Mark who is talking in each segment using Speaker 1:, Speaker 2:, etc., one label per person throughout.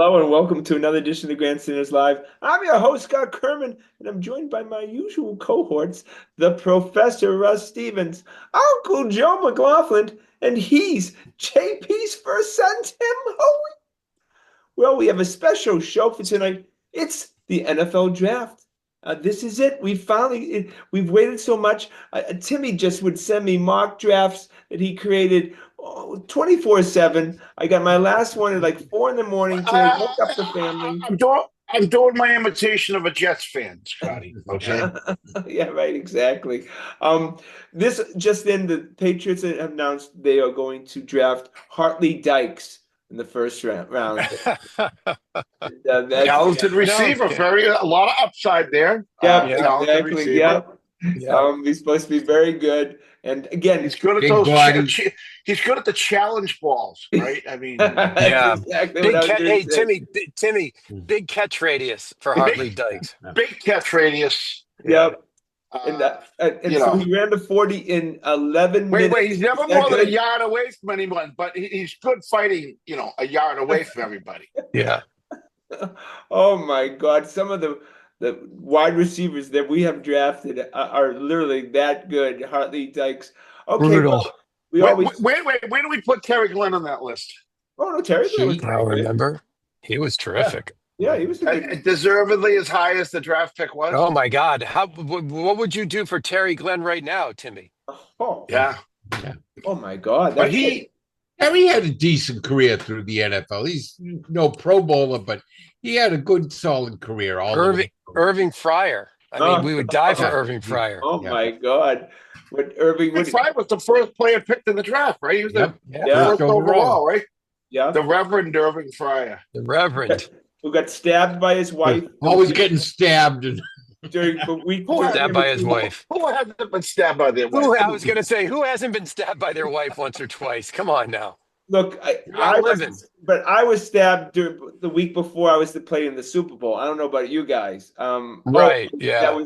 Speaker 1: Hello and welcome to another edition of Grandstanders Live. I'm your host, Scott Kerman, and I'm joined by my usual cohorts, the Professor Russ Stevens, Uncle Joe McLaughlin, and he's JP's first son, Tim Hoey. Well, we have a special show for tonight. It's the NFL Draft. This is it. We've waited so much. Timmy just would send me mock drafts that he created 24/7. I got my last one at like 4 in the morning today. Woke up the family.
Speaker 2: I'm doing my imitation of a Jets fan, Scotty. Okay.
Speaker 1: Yeah, right, exactly. This just in, the Patriots have announced they are going to draft Hartley Dykes in the first round.
Speaker 2: Talented receiver, a lot of upside there.
Speaker 1: Yeah,
Speaker 2: Talented
Speaker 1: exactly.
Speaker 2: receiver.
Speaker 1: Yeah. He's supposed to be very good. And again,
Speaker 2: He's good at
Speaker 3: Big
Speaker 2: those.
Speaker 3: body.
Speaker 2: He's good at the challenge balls, right? I mean,
Speaker 1: that's exactly what I was gonna
Speaker 4: Hey,
Speaker 1: say.
Speaker 4: Timmy, big catch radius for Hartley Dykes.
Speaker 2: big catch radius.
Speaker 1: Yep.
Speaker 2: Uh,
Speaker 1: And so he ran the 40 in 11 minutes.
Speaker 2: Wait, he's never more than a yard away from anyone, but he's good fighting, a yard away from everybody.
Speaker 4: Yeah.
Speaker 1: Oh my God. Some of the wide receivers that we have drafted are literally that good. Hartley Dykes. Okay.
Speaker 4: Brutal.
Speaker 1: Well,
Speaker 2: Wait, where do we put Terry Glenn on that list?
Speaker 1: Oh no, Terry Glenn was
Speaker 4: I remember. He was terrific.
Speaker 1: Yeah, he was a good.
Speaker 2: Deservedly as high as the draft pick was.
Speaker 4: Oh my God. What would you do for Terry Glenn right now, Timmy?
Speaker 1: Oh
Speaker 2: Yeah.
Speaker 1: Oh my God.
Speaker 2: But
Speaker 3: Terry had a decent career through the NFL. He's no Pro Bowler, but he had a good, solid career.
Speaker 4: Irving Fryer. I mean, we would die for Irving Fryer.
Speaker 1: Oh my God. What Irving
Speaker 2: Fryer was the first player picked in the draft, right? He was the first overall, right?
Speaker 1: Yeah.
Speaker 2: The Reverend Irving Fryer.
Speaker 4: The Reverend.
Speaker 1: Who got stabbed by his wife.
Speaker 3: Always getting stabbed.
Speaker 1: During the week.
Speaker 4: Stabbed by his wife.
Speaker 2: Who hasn't been stabbed by their wife?
Speaker 4: I was going to say, who hasn't been stabbed by their wife once or twice? Come on now.
Speaker 1: Look, I was stabbed the week before I was to play in the Super Bowl. I don't know about you guys.
Speaker 4: Right. Yeah.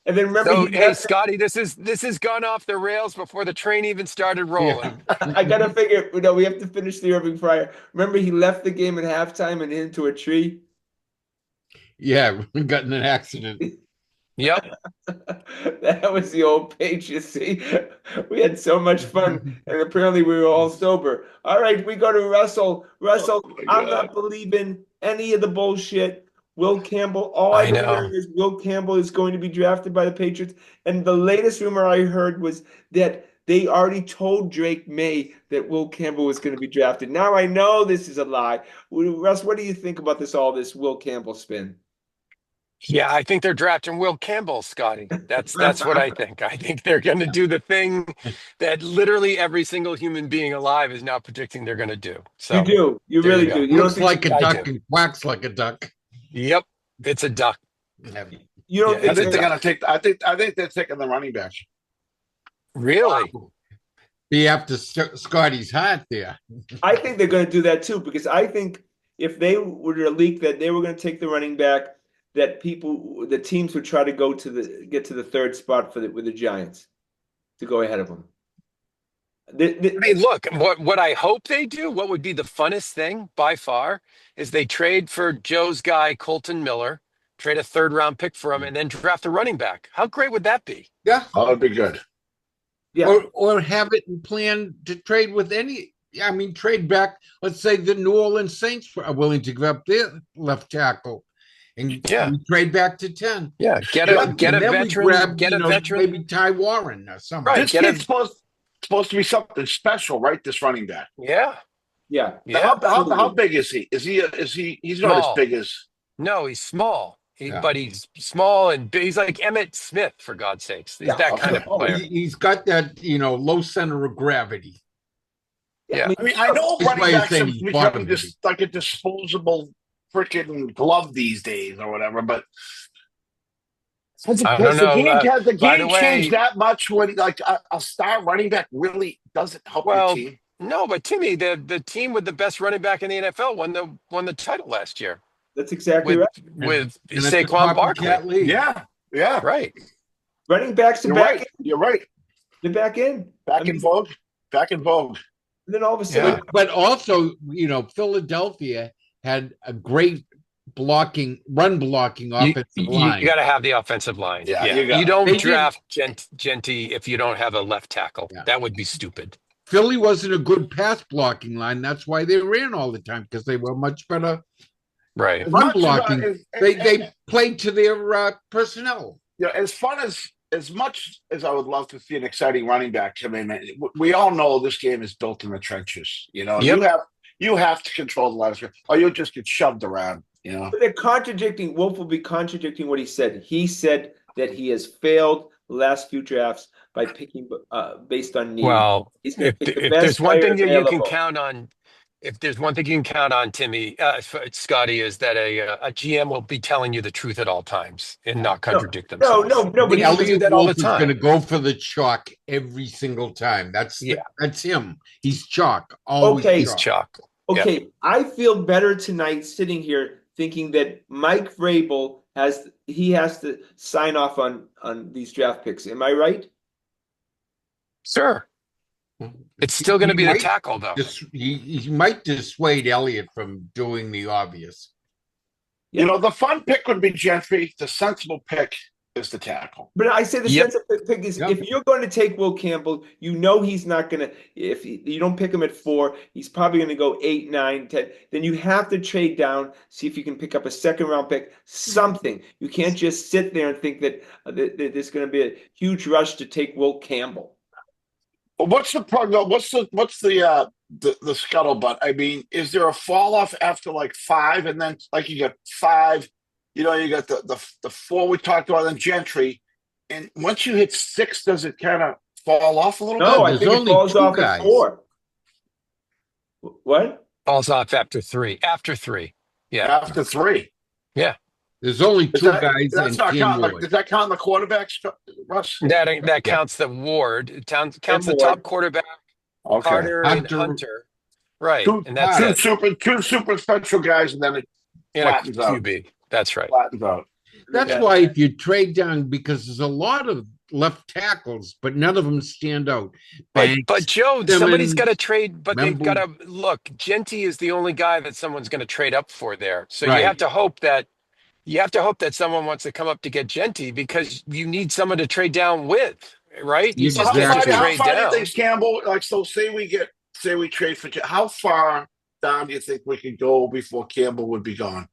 Speaker 1: And then remember,
Speaker 4: hey, Scotty, this has gone off the rails before the train even started rolling.
Speaker 1: Yeah. I gotta figure. We have to finish the Irving Fryer. Remember, he left the game at halftime and into a tree.
Speaker 3: Yeah, we got in an accident.
Speaker 4: Yep.
Speaker 1: That was the old Patriots. See, we had so much fun, and apparently we were all sober. All right, we go to Russell. Russell, I'm not believing any of the bullshit. Will Campbell, all I know is Will Campbell is going to be drafted by the Patriots. And the latest rumor I heard was that they already told Drake May that Will Campbell was going to be drafted. Now I know this is a lie. Russ, what do you think about all this Will Campbell spin?
Speaker 4: Yeah, I think they're drafting Will Campbell, Scotty. That's what I think. I think they're going to do the thing that literally every single human being alive is now predicting they're going to do. So
Speaker 1: you do. You really do. You
Speaker 3: Looks like a duck and quacks like a duck.
Speaker 4: Yep, it's a duck.
Speaker 1: You don't think
Speaker 2: I think they're going to take. I think they're taking the running back.
Speaker 4: Really?
Speaker 3: Be after Scotty's heart there.
Speaker 1: I think they're going to do that too, because I think if they were to leak that they were going to take the running back, that the teams would try to get to the third spot with the Giants to go ahead of them.
Speaker 4: I mean, look, what I hope they do, what would be the funnest thing by far, is they trade for Joe's guy, Colton Miller, trade a third-round pick for him, and then draft a running back. How great would that be?
Speaker 3: Yeah.
Speaker 2: That would be good.
Speaker 1: Yeah.
Speaker 3: Or have it in plan to trade with trade back. Let's say the New Orleans Saints are willing to give up their left tackle. And trade back to 10.
Speaker 4: Yeah, get a veteran. Get a veteran.
Speaker 3: Maybe Ty Warren or something.
Speaker 4: Right.
Speaker 2: This kid's supposed to be something special, right? This running back.
Speaker 4: Yeah.
Speaker 2: How big is he? He's not as big as.
Speaker 4: No, he's small. But he's small and big. He's like Emmitt Smith, for God's sakes. He's that kind of player.
Speaker 3: He's got that, low center of gravity.
Speaker 4: Yeah.
Speaker 2: I know running backs have become just like a disposable freaking glove these days or whatever, but
Speaker 4: I don't know.
Speaker 2: The game changed that much when a star running back really doesn't help your team.
Speaker 4: No, but Timmy, the team with the best running back in the NFL won the title last year.
Speaker 1: That's exactly right.
Speaker 4: With Saquon Barkley.
Speaker 2: Yeah.
Speaker 4: Right.
Speaker 1: Running backs are back in.
Speaker 2: You're right.
Speaker 1: They're back in.
Speaker 2: Back in vogue.
Speaker 1: And then all of a sudden.
Speaker 3: But also, Philadelphia had a great run blocking offensive line.
Speaker 4: You got to have the offensive line.
Speaker 2: Yeah,
Speaker 4: You don't
Speaker 3: They
Speaker 4: draft Genty if you don't have a left tackle.
Speaker 3: Yeah.
Speaker 4: That would be stupid.
Speaker 3: Philly wasn't a good pass blocking line. That's why they ran all the time, because they were much better
Speaker 4: Right.
Speaker 3: run blocking. They played to their personnel.
Speaker 2: Yeah, as much as I would love to see an exciting running back come in, we all know this game is built in the trenches. You know, you have to control the line, or you'll just get shoved around. You know,
Speaker 1: but they're contradicting. Wolf will be contradicting what he said. He said that he has failed the last few drafts by picking based on need.
Speaker 4: Well,
Speaker 1: He's going to pick the
Speaker 4: if
Speaker 1: best
Speaker 4: there's one thing that you
Speaker 1: available.
Speaker 4: can count on, if there's one thing you can count on, Timmy, Scotty, is that a GM will be telling you the truth at all times and not contradict themselves.
Speaker 1: No. But
Speaker 4: he'll do that all the time.
Speaker 3: Going to go for the chalk every single time. That's him. He's chalk. Always
Speaker 1: okay,
Speaker 4: he's chalk.
Speaker 1: Okay,
Speaker 4: yeah.
Speaker 1: I feel better tonight sitting here thinking that Mike Vrabel has to sign off on these draft picks. Am I right?
Speaker 4: Sure. It's still going to be the tackle, though.
Speaker 3: He might dissuade Elliott from doing the obvious.
Speaker 2: Yeah. You know, the fun pick would be Gentry. The sensible pick is the tackle.
Speaker 1: But I say the sensible pick is if you're going to take Will Campbell, you know he's not going to. If you don't pick him at 4, he's probably going to go 8, 9, 10. Then you have to trade down, see if you can pick up a second-round pick, something. You can't just sit there and think that there's going to be a huge rush to take Will Campbell.
Speaker 2: What's the problem? What's the scuttlebutt? I mean, is there a fall off after like 5, and then like you got 5? You know, you got the 4 we talked about, then Gentry, and once you hit 6, does it kind of fall off a little bit?
Speaker 1: No, I think it falls off at 4. What?
Speaker 4: Falls off after 3. After 3, yeah.
Speaker 2: After 3,
Speaker 4: yeah.
Speaker 3: There's only 2 guys.
Speaker 2: That's not count. Like, does that count the quarterbacks, Russ?
Speaker 4: That counts the Ward. It counts the top quarterback, Carter and Hunter. Right, and that's
Speaker 2: two super special guys, and then it flattens out.
Speaker 4: QB. That's right.
Speaker 2: Flattens out.
Speaker 3: That's why if you trade down, because there's a lot of left tackles, but none of them stand out.
Speaker 4: But Joe, somebody's got to trade. But they've got to look. Genty is the only guy that someone's going to trade up for there. So you have to hope that. You have to hope that someone wants to come up to get Genty, because you need someone to trade down with, right? You just have to trade down.
Speaker 2: Do you think, Campbell? Like, so say we trade for. How far down do you think we could go before Campbell would be gone?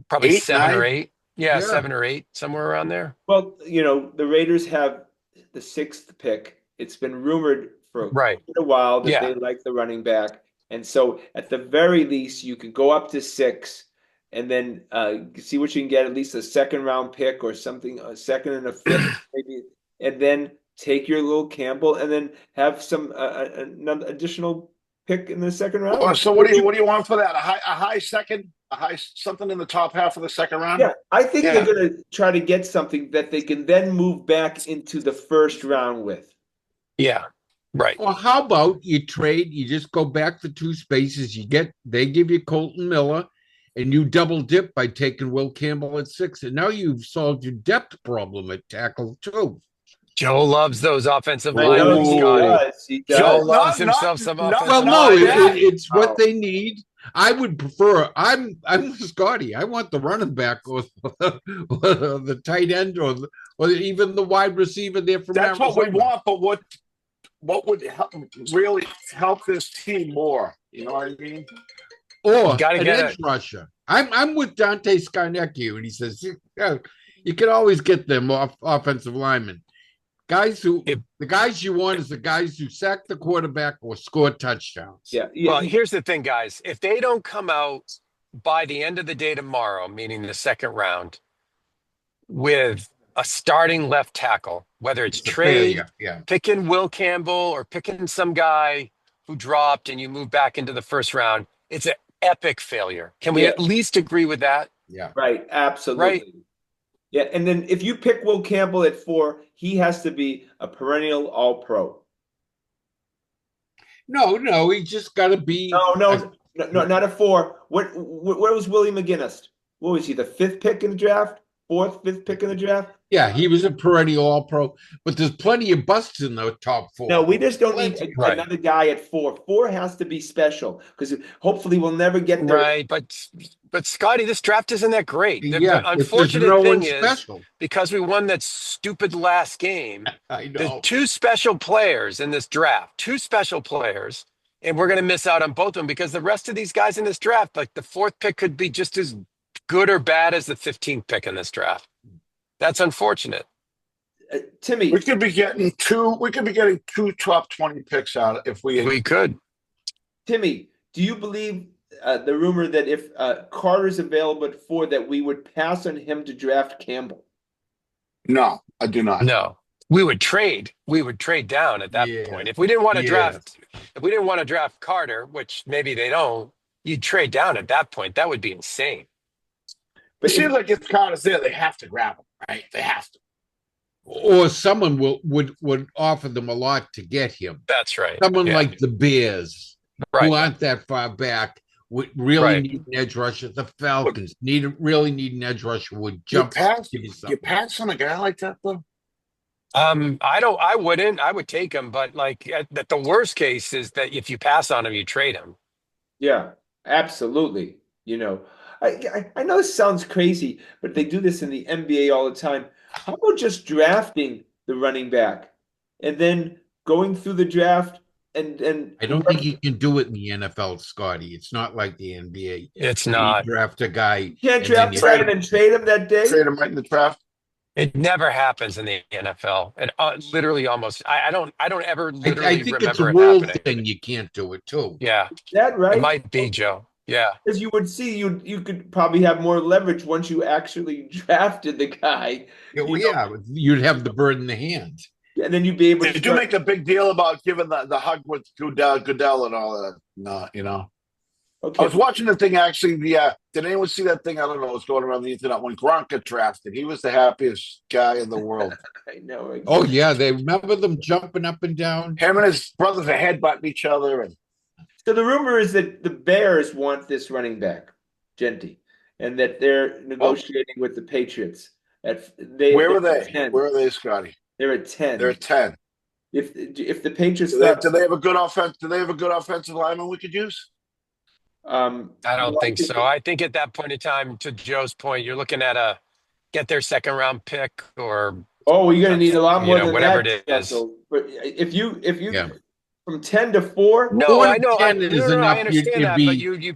Speaker 4: Probably 8, 7 9? Or 8. Yeah, 7 or 8, somewhere around there.
Speaker 1: Well, you know, the Raiders have the 6th pick. It's been rumored for a while that they like the running back, and so at the very least, you could go up to 6. And then see what you can get, at least a second-round pick or something, a second and a 5th, maybe, and then take your little Campbell, and then have some another additional pick in the second round.
Speaker 2: So what do you want for that? A high second, something in the top half of the second round?
Speaker 1: Yeah, I think they're going to try to get something that they can then move back into the first round with.
Speaker 4: Yeah, right.
Speaker 3: Well, how about you trade? You just go back the 2 spaces. They give you Colton Miller. And you double dip by taking Will Campbell at 6. And now you've solved your depth problem at tackle too.
Speaker 4: Joe loves those offensive linemen, Scotty.
Speaker 1: He does.
Speaker 4: Joe loves himself some offensive
Speaker 3: linemen. Well, no, it's what they need. I would prefer, I'm Scotty. I want the running back or the tight end or even the wide receiver there from
Speaker 2: That's
Speaker 3: Arizona.
Speaker 2: What we want, but what would really help this team more? You know what I mean?
Speaker 3: Or an edge rusher. I'm with Dante Scarnecchio, and he says you can always get them offensive linemen. The guys you want is the guys who sack the quarterback or score touchdowns.
Speaker 1: Yeah.
Speaker 4: Well, here's the thing, guys. If they don't come out by the end of the day tomorrow, meaning the second round, with a starting left tackle, whether it's trade, picking Will Campbell or picking some guy who dropped and you move back into the first round, it's an epic failure. Can we at least agree with that?
Speaker 3: Yeah.
Speaker 1: Right. Absolutely.
Speaker 4: Right.
Speaker 1: Yeah. And then if you pick Will Campbell at 4, he has to be a perennial All-Pro.
Speaker 3: No, he just got to be.
Speaker 1: No, not a 4. What was Willie McGinnis? What was he? The 5th pick in the draft? 4th, 5th pick in the draft?
Speaker 3: Yeah, he was a perennial All-Pro, but there's plenty of busts in the top four.
Speaker 1: No, we just don't need
Speaker 4: Right.
Speaker 1: another guy at 4. 4 has to be special because hopefully we'll never get there.
Speaker 4: Right, but Scotty, this draft isn't that great. The
Speaker 3: Yeah, if there's
Speaker 4: unfortunate
Speaker 3: no one
Speaker 4: thing is
Speaker 3: special.
Speaker 4: because we won that stupid last game,
Speaker 3: I
Speaker 4: there's
Speaker 3: know.
Speaker 4: 2 special players in this draft, 2 special players, and we're going to miss out on both of them because the rest of these guys in this draft, like the 4th pick could be just as good or bad as the 15th pick in this draft. That's unfortunate.
Speaker 1: Timmy,
Speaker 2: we could be getting 2 top 20 picks out if
Speaker 4: We could.
Speaker 1: Timmy, do you believe the rumor that if Carter's available at 4, that we would pass on him to draft Campbell?
Speaker 2: No, I do not.
Speaker 4: No. We would trade down at that point. If we didn't want to draft Carter, which maybe they don't, you'd trade down at that point. That would be insane.
Speaker 2: But it seems like if Carter's there, they have to grab him, right? They have to.
Speaker 3: Or someone would offer them a lot to get him.
Speaker 4: That's right.
Speaker 3: Someone like the Bears,
Speaker 4: right,
Speaker 3: who aren't that far back, would really need an edge rusher. The Falcons really need an edge rusher. Would jump.
Speaker 2: You pass on a guy like that, though.
Speaker 4: I wouldn't. I would take him, but like that, the worst case is that if you pass on him, you trade him.
Speaker 1: Yeah, absolutely. You know, I know this sounds crazy, but they do this in the NBA all the time. How about just drafting the running back and then going through the draft and
Speaker 3: I don't think you can do it in the NFL, Scotty. It's not like the NBA.
Speaker 4: It's not.
Speaker 3: You draft a guy.
Speaker 1: You can't draft him and trade him that day.
Speaker 2: Trade him right in the draft.
Speaker 4: It never happens in the NFL. And literally almost, I don't ever literally
Speaker 3: I think
Speaker 4: remember
Speaker 3: it's a
Speaker 4: it
Speaker 3: rule
Speaker 4: happening.
Speaker 3: thing. You can't do it too.
Speaker 4: Yeah.
Speaker 1: Is that right?
Speaker 4: It might be, Joe. Yeah.
Speaker 1: Because you would see you could probably have more leverage once you actually drafted the guy.
Speaker 3: You'd have the bird in the hand.
Speaker 1: And then you'd be able to.
Speaker 2: Did you make a big deal about giving the hug with Goodell and all that? No, you know. Okay. I was watching the thing actually. Did anyone see that thing? I don't know. It was going around the internet when Gronk got drafted. He was the happiest guy in the world.
Speaker 1: I know. Exactly.
Speaker 3: Oh yeah, they remember them jumping up and down.
Speaker 2: Him and his brothers are headbutting each other. And
Speaker 1: so the rumor is that the Bears want this running back, Genty, and that they're negotiating with the Patriots.
Speaker 2: Where are they? 10. Where are they, Scotty?
Speaker 1: They're at 10.
Speaker 2: They're at 10.
Speaker 1: If the Patriots
Speaker 2: do they have a good offense? Do they have a good offensive lineman we could use?
Speaker 4: I don't think so. I think at that point in time, to Joe's point, you're looking at get their 2nd round pick or.
Speaker 1: Oh, you're going to need a lot more than
Speaker 4: whatever
Speaker 1: that,
Speaker 4: it is.
Speaker 1: But if you from 10 to 4,
Speaker 4: no, I know. I
Speaker 3: understand
Speaker 4: that, but you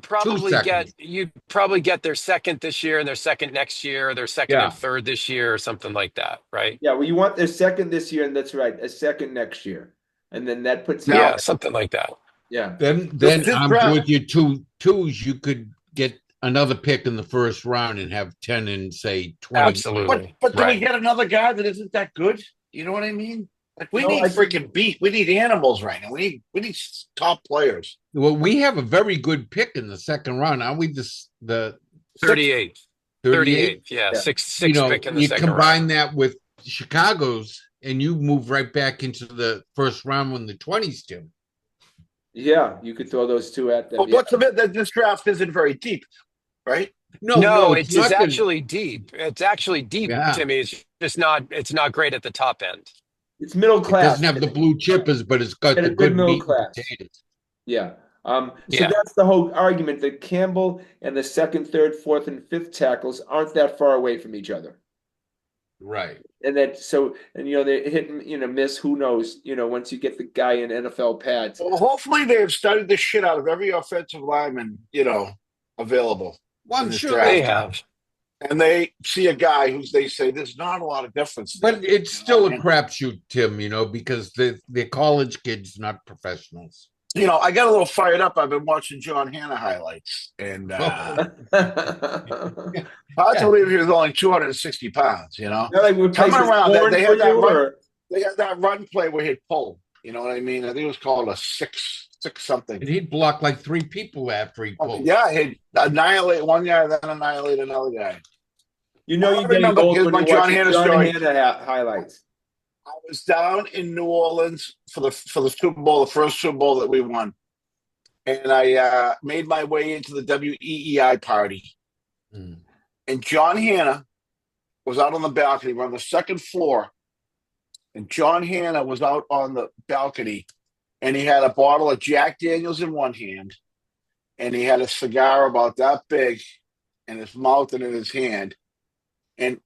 Speaker 4: probably get their 2nd this year and their 2nd next year, or their 2nd and 3rd this year, or something like that, right?
Speaker 1: Yeah, well, you want their 2nd this year, and that's right, a 2nd next year, and then that puts
Speaker 4: something like that.
Speaker 1: Yeah.
Speaker 3: Then I'm with you. Twos, you could get another pick in the 1st round and have 10 and say 20.
Speaker 4: Absolutely.
Speaker 2: But do we get another guy that isn't that good? You know what I mean? Like we need freaking beat. We need animals right now. We need top players.
Speaker 3: Well, we have a very good pick in the 2nd round. Aren't we? The
Speaker 4: 38th. 38th. Yeah. Sixth pick in the 2nd round. You
Speaker 3: combine that with Chicago's, and you move right back into the 1st round when the 20s do.
Speaker 1: Yeah, you could throw those 2 at them.
Speaker 2: Well, what's the bit that this draft isn't very deep, right?
Speaker 4: No, it's actually deep. It's actually deep, Timmy. It's just not. It's not great at the top end.
Speaker 1: It's middle class.
Speaker 3: It doesn't have the blue chippers, but it's got the good
Speaker 1: middle
Speaker 3: meat
Speaker 1: class.
Speaker 3: potatoes.
Speaker 1: Yeah. So that's the whole argument that Campbell and the 2nd, 3rd, 4th, and 5th tackles aren't that far away from each other.
Speaker 3: Right.
Speaker 1: And they hit and miss. Who knows? Once you get the guy in NFL pads.
Speaker 2: Well, hopefully they have studied the shit out of every offensive lineman available.
Speaker 3: Well, I'm sure they have.
Speaker 2: And they see a guy they say there's not a lot of difference.
Speaker 3: But it's still a crapshoot, Tim, because they're college kids, not professionals.
Speaker 2: I got a little fired up. I've been watching John Hannah highlights. And I believe he was only 260 pounds, Coming around, they had that run play where he'd pull. You know what I mean? I think it was called a six something.
Speaker 3: And he'd block like 3 people after he pulled.
Speaker 2: Yeah, he'd annihilate one guy, then annihilate another guy.
Speaker 1: You're getting old when you John Hannah highlights.
Speaker 2: I was down in New Orleans for the Super Bowl, the first Super Bowl that we won, and I made my way into the WEEI party. And John Hannah was out on the balcony. We're on the second floor, and John Hanna was out on the balcony, and he had a bottle of Jack Daniels in one hand, and he had a cigar about that big in his mouth and in his hand. And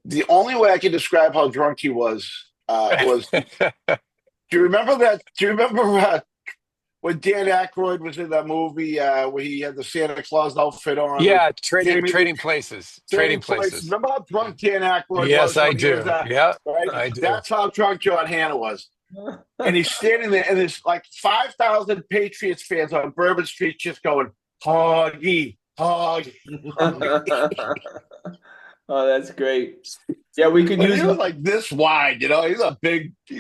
Speaker 2: the only way I can describe how drunk he was, do you remember that? Do you remember when Dan Aykroyd was in that movie where he had the Santa Claus outfit on?
Speaker 4: Yeah, trading places. Trading places.
Speaker 2: Remember how drunk Dan Aykroyd
Speaker 4: yes,
Speaker 2: was?
Speaker 4: I do. Yeah,
Speaker 2: right?
Speaker 4: I do.
Speaker 2: That's how drunk John Hanna was. And he's standing there, and there's like 5,000 Patriots fans on Bourbon Street just going, Hoggy, Hoggy.
Speaker 1: Oh, that's great. Yeah, we could use
Speaker 2: He was like this wide, you know. He's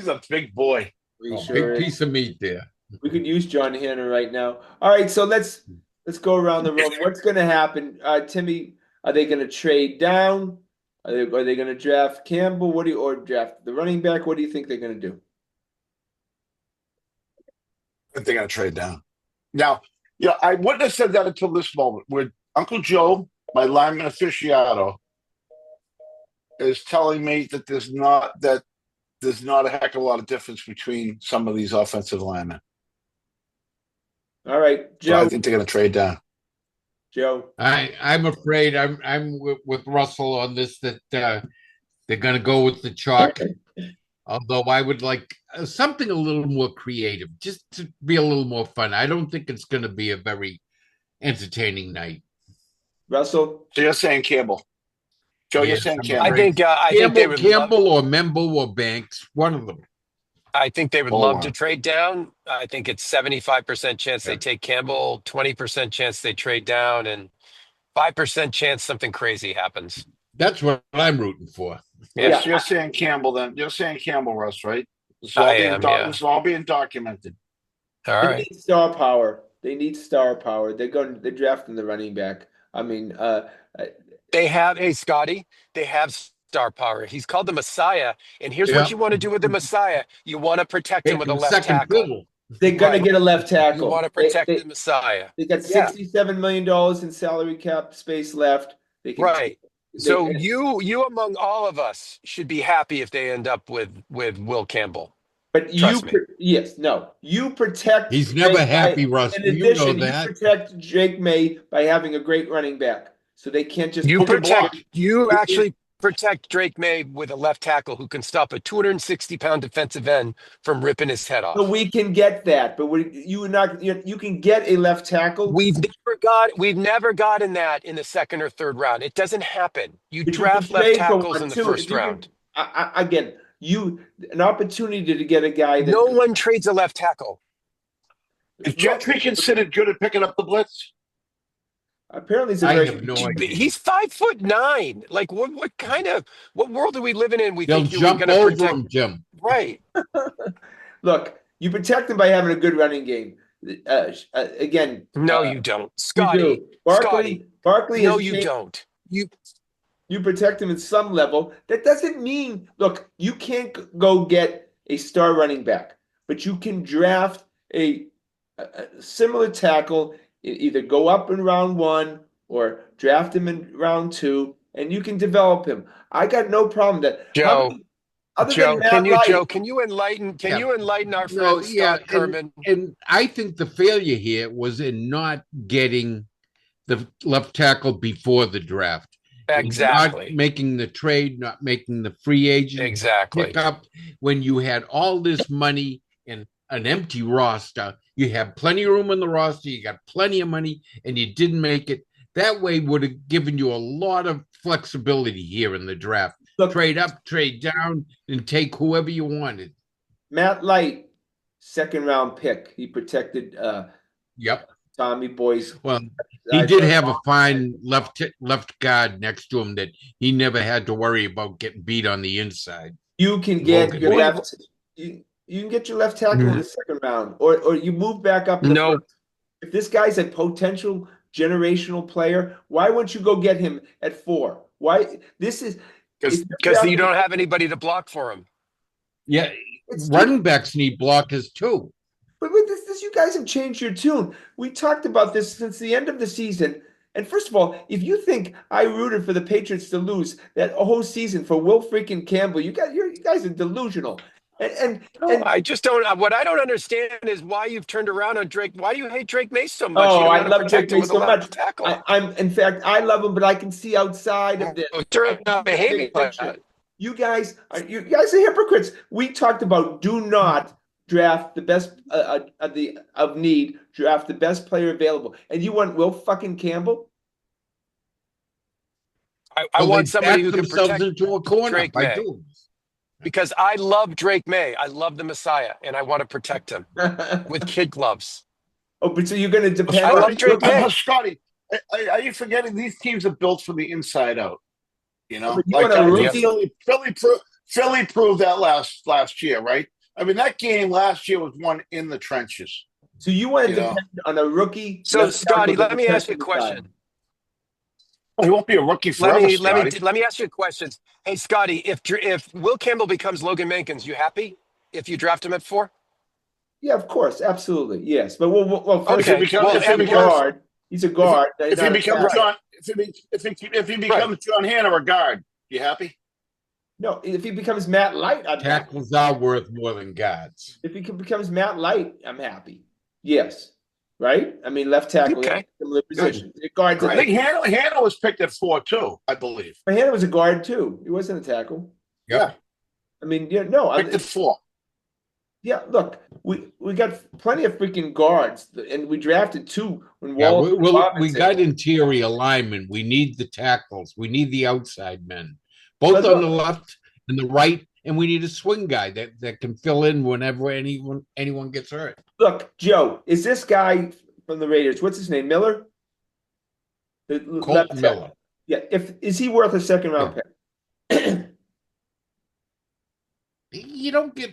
Speaker 2: a big boy.
Speaker 3: Big piece of meat there.
Speaker 1: We could use John Hanna right now. All right, so let's go around the room. What's going to happen, Timmy? Are they going to trade down? Are they going to draft Campbell? Or draft the running back? What do you think they're going to do?
Speaker 2: I think they're going to trade down. Now, I wouldn't have said that until this moment, where Uncle Joe, my lineman aficionado, is telling me that there's not a heck of a lot of difference between some of these offensive linemen.
Speaker 1: All right, Joe.
Speaker 2: So I think they're going to trade down.
Speaker 1: Joe,
Speaker 3: I'm afraid I'm with Russell on this, that they're going to go with the chalk. Although I would like something a little more creative, just to be a little more fun. I don't think it's going to be a very entertaining night.
Speaker 1: Russell?
Speaker 2: So you're saying Campbell. Joe, you're saying Campbell.
Speaker 4: I think they would
Speaker 3: Campbell or Memble or Banks, one of them.
Speaker 4: I think they would love to trade down. I think it's 75% chance they take Campbell, 20% chance they trade down, and 5% chance something crazy happens.
Speaker 3: That's what I'm rooting for.
Speaker 2: Yeah. So you're saying Campbell then. You're saying Campbell, Russ, right? This is all being documented.
Speaker 4: All right.
Speaker 1: They need star power. They're drafting the running back. I mean,
Speaker 4: they have Scotty. They have star power. He's called the Messiah. And here's what you want to do with the Messiah. You want to protect him with a left tackle.
Speaker 1: They're going to get a left tackle.
Speaker 4: You want to protect the Messiah.
Speaker 1: They got $67 million in salary cap space left.
Speaker 4: So you among all of us should be happy if they end up with Will Campbell.
Speaker 1: But you protect.
Speaker 3: He's never happy, Russ.
Speaker 1: In addition, you protect Drake May by having a great running back. So they can't just
Speaker 4: actually protect Drake May with a left tackle who can stop a 260-pound defensive end from ripping his head off.
Speaker 1: So we can get that, but you can get a left tackle.
Speaker 4: We've never gotten that in the second or third round. It doesn't happen. You draft left tackles in the first round.
Speaker 1: Again, an opportunity to get a guy that
Speaker 4: no one trades a left tackle.
Speaker 2: Is Gentry considered good at picking up the blitz?
Speaker 1: Apparently,
Speaker 4: he's 5'9". Like, what world are we living in?
Speaker 3: They'll jump over him, Jim.
Speaker 4: Right.
Speaker 1: Look, you protect him by having a good running game. Again,
Speaker 4: no, you don't, Scotty.
Speaker 1: Barkley.
Speaker 4: No, you don't.
Speaker 1: You protect him at some level. That doesn't mean, look, you can't go get a star running back, but you can draft a similar tackle. Either go up in round 1 or draft him in round 2, and you can develop him. I got no problem with that.
Speaker 4: Joe, can you enlighten our friend Scott Kerman?
Speaker 3: And I think the failure here was in not getting the left tackle before the draft.
Speaker 4: Exactly.
Speaker 3: Not making the trade, not making the free agent pick up when you had all this money and an empty roster. You have plenty of room in the roster. You got plenty of money, and you didn't make it. That way would have given you a lot of flexibility here in the draft. Trade up, trade down, and take whoever you wanted.
Speaker 1: Matt Light, second round pick. He protected Tommy Boy's.
Speaker 3: Well, he did have a fine left guard next to him that he never had to worry about getting beat on the inside.
Speaker 1: You can get your left. You can get your left tackle in the second round, or you move back up. If this guy's a potential generational player, why wouldn't you go get him at 4? Why? This is
Speaker 4: because you don't have anybody to block for him.
Speaker 3: Yeah, running backs need blockers too.
Speaker 1: But with this, you guys have changed your tune. We talked about this since the end of the season. And first of all, if you think I rooted for the Patriots to lose that whole season for Will freaking Campbell, you guys are delusional. And
Speaker 4: I just don't. What I don't understand is why you've turned around on Drake. Why do you hate Drake May so much? You
Speaker 1: oh,
Speaker 4: don't
Speaker 1: I
Speaker 4: want to
Speaker 1: love Drake
Speaker 4: protect him
Speaker 1: May
Speaker 4: with a
Speaker 1: so much.
Speaker 4: left tackle.
Speaker 1: In fact, I love him, but I can see outside of this.
Speaker 4: You're not
Speaker 1: Big
Speaker 4: behaving like
Speaker 1: picture.
Speaker 4: that.
Speaker 1: You guys are hypocrites. We talked about do not draft the best of need, draft the best player available, and you want Will fucking Campbell?
Speaker 4: I want somebody who can
Speaker 3: themselves
Speaker 4: protect
Speaker 3: into a corner
Speaker 4: Drake
Speaker 3: by
Speaker 4: May.
Speaker 3: doing this.
Speaker 4: Because I love Drake May. I love the Messiah, and I want to protect him with kid gloves.
Speaker 1: Oh, but so you're going to depend
Speaker 4: I
Speaker 1: on
Speaker 4: love Drake May.
Speaker 2: Scotty, are you forgetting these teams are built from the inside out? You know,
Speaker 1: you want a rookie?
Speaker 2: Philly proved that last year, right? I mean, that game last year was won in the trenches.
Speaker 1: So you want to depend on a rookie?
Speaker 4: So, Scotty, let me ask you a question.
Speaker 2: He won't be a rookie forever,
Speaker 4: let me ask you a question. Hey, Scotty, if Will Campbell becomes Logan Mankins, you happy if you draft him at 4?
Speaker 1: Yeah, of course, absolutely, yes. But well first,
Speaker 4: okay.
Speaker 1: He's a guard.
Speaker 2: If he becomes John Hannah, a guard, you happy?
Speaker 1: No, if he becomes Matt Light, I'm
Speaker 3: tackles are worth more than guards.
Speaker 1: If he becomes Matt Light, I'm happy. Yes, right. I mean, left tackle,
Speaker 4: okay.
Speaker 1: Similar position. Guards.
Speaker 2: I think Hannah was picked at 4 too, I believe.
Speaker 1: But Hannah was a guard too. He wasn't a tackle.
Speaker 2: Yeah.
Speaker 1: I mean, no,
Speaker 2: picked at 4.
Speaker 1: Yeah, look, we got plenty of freaking guards, and we drafted 2 when
Speaker 3: we got interior linemen. We need the tackles. We need the outside men, both on the left and the right, and we need a swing guy that can fill in whenever anyone gets hurt.
Speaker 1: Look, Joe, is this guy from the Raiders? What's his name? Miller.
Speaker 3: Colton Miller.
Speaker 1: Yeah, is he worth a second-round pick?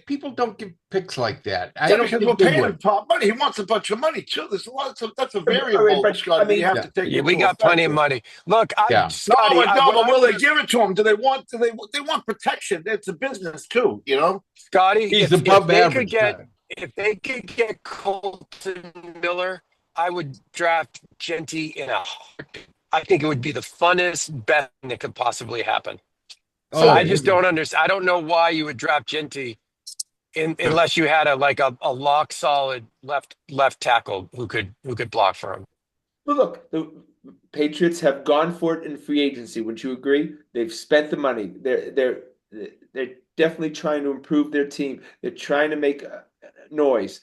Speaker 3: People don't get picks like that.
Speaker 2: Because we're paying him top money. He wants a bunch of money too. There's a lot. That's a variable. You have to take.
Speaker 4: Yeah, we got plenty of money. Look, Scotty,
Speaker 2: but will they give it to him? Do they want protection? It's a business too, you know.
Speaker 4: Scotty,
Speaker 3: he's above average.
Speaker 4: If they could get Colton Miller, I would draft Genty in a heartbeat. I think it would be the funnest bet that could possibly happen. So I just don't understand. I don't know why you would draft Genty unless you had a lock solid left tackle who could block for him.
Speaker 1: Well, look, the Patriots have gone for it in free agency. Wouldn't you agree? They've spent the money. They're definitely trying to improve their team. They're trying to make noise.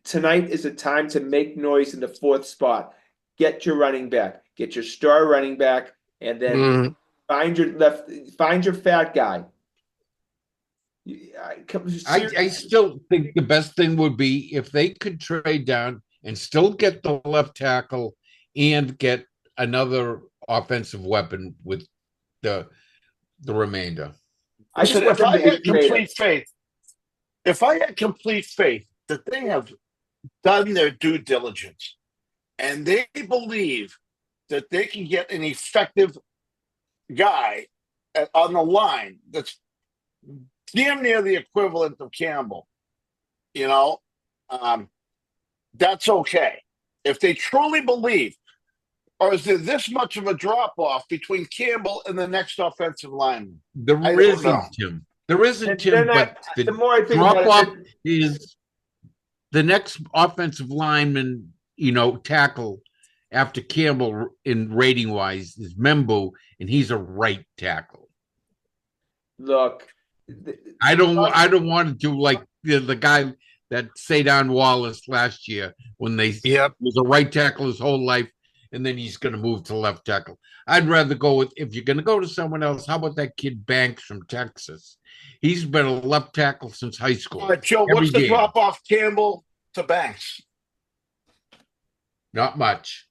Speaker 1: Tonight is a time to make noise in the 4th spot. Get your running back. Get your star running back, and then find your fat guy.
Speaker 3: I still think the best thing would be if they could trade down and still get the left tackle and get another offensive weapon with the remainder.
Speaker 2: If I had complete faith that they have done their due diligence and they believe that they can get an effective guy on the line that's damn near the equivalent of Campbell, that's okay. If they truly believe, or is there this much of a drop-off between Campbell and the next offensive lineman?
Speaker 3: There isn't, Tim. There isn't, Tim, but the drop-off is the next offensive lineman, tackle after Campbell in rating-wise is Membo, and he's a right tackle.
Speaker 1: Look,
Speaker 3: I don't want to do like the guy that Sadon Wallace last year when was a right tackle his whole life, and then he's going to move to left tackle. I'd rather go with, if you're going to go to someone else, how about that kid Banks from Texas? He's been a left tackle since high school.
Speaker 2: All right, Joe, what's the drop off Campbell to Banks?
Speaker 3: Not much.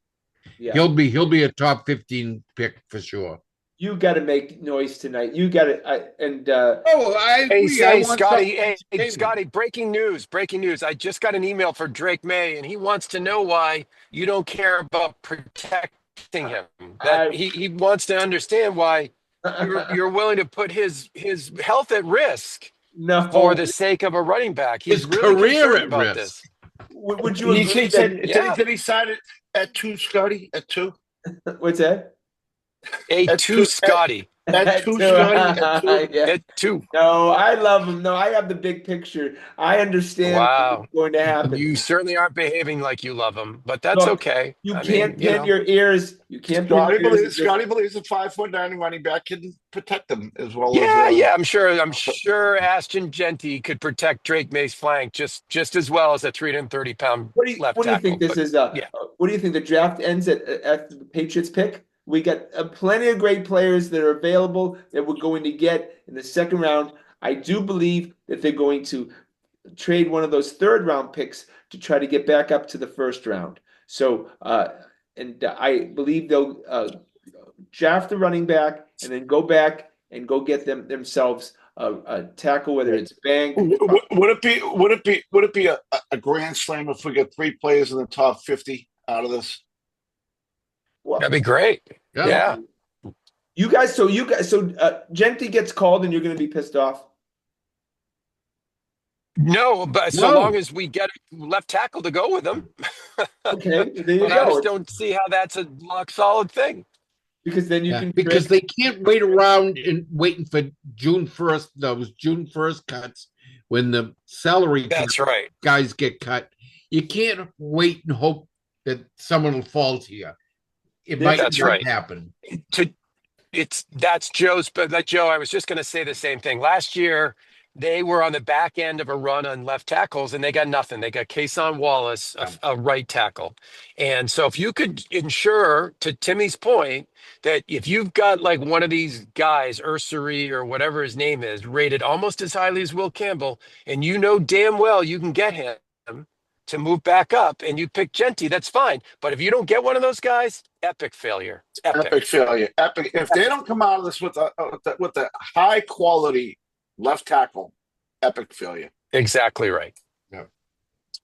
Speaker 1: Yeah.
Speaker 3: He'll be a top 15 pick for sure.
Speaker 1: You got to make noise tonight. You got to,
Speaker 4: Hey, Scotty, breaking news. I just got an email for Drake May, and he wants to know why you don't care about protecting him. That he wants to understand why you're willing to put his health at risk for the sake of a running back. He's
Speaker 3: his
Speaker 4: really
Speaker 3: career at
Speaker 4: about
Speaker 3: risk.
Speaker 4: this.
Speaker 1: Would you agree
Speaker 2: Did he sign it at 2, Scotty? At 2?
Speaker 1: What's that?
Speaker 4: A2 Scotty.
Speaker 2: At two, Scotty. At two.
Speaker 1: Yeah.
Speaker 4: A2.
Speaker 1: No, I love him. No, I have the big picture. I understand
Speaker 4: Wow.
Speaker 1: what's going to happen.
Speaker 4: You certainly aren't behaving like you love him, but that's
Speaker 1: Look,
Speaker 4: okay.
Speaker 1: you
Speaker 4: I
Speaker 1: can't
Speaker 4: mean,
Speaker 1: pin your ears. You can't pin your ears.
Speaker 2: Scotty believes a 5'9" running back can protect them as well
Speaker 4: Yeah,
Speaker 2: as.
Speaker 4: yeah. I'm sure Ashton Genty could protect Drake May's flank just as well as a 330-pound left
Speaker 1: What do you think
Speaker 4: tackle.
Speaker 1: this
Speaker 4: But
Speaker 1: is?
Speaker 4: yeah,
Speaker 1: What do you think the draft ends at the Patriots pick? We got plenty of great players that are available that we're going to get in the second round. I do believe that they're going to trade one of those third round picks to try to get back up to the first round. So, and I believe they'll draft the running back and then go back and go get themselves a tackle, whether it's bank.
Speaker 2: Would it be a grand slam if we get 3 players in the top 50 out of this?
Speaker 1: Well,
Speaker 4: that'd be great. Yeah.
Speaker 1: You guys, so Genty gets called and you're going to be pissed off.
Speaker 4: No, but so long as we get a left tackle to go with him.
Speaker 1: Okay, there you
Speaker 4: But
Speaker 1: go.
Speaker 4: I just don't see how that's a lock solid thing.
Speaker 1: Because then you can
Speaker 3: because they can't wait around and waiting for June 1st, those June 1st cuts when the salary
Speaker 4: That's right.
Speaker 3: guys get cut. You can't wait and hope that someone will fall to you. It might
Speaker 4: That's
Speaker 3: not
Speaker 4: right.
Speaker 3: happen.
Speaker 4: That's Joe's, but like Joe, I was just going to say the same thing. Last year, they were on the back end of a run on left tackles, and they got nothing. They got Kason Wallace, a right tackle. And so if you could ensure, to Timmy's point, that if you've got like one of these guys, Ursary or whatever his name is, rated almost as highly as Will Campbell, and you know damn well you can get him to move back up, and you pick Genty, that's fine. But if you don't get one of those guys, epic failure.
Speaker 2: Epic failure. Epic. If they don't come out of this with a high quality left tackle, epic failure.
Speaker 4: Exactly right.
Speaker 3: Yeah.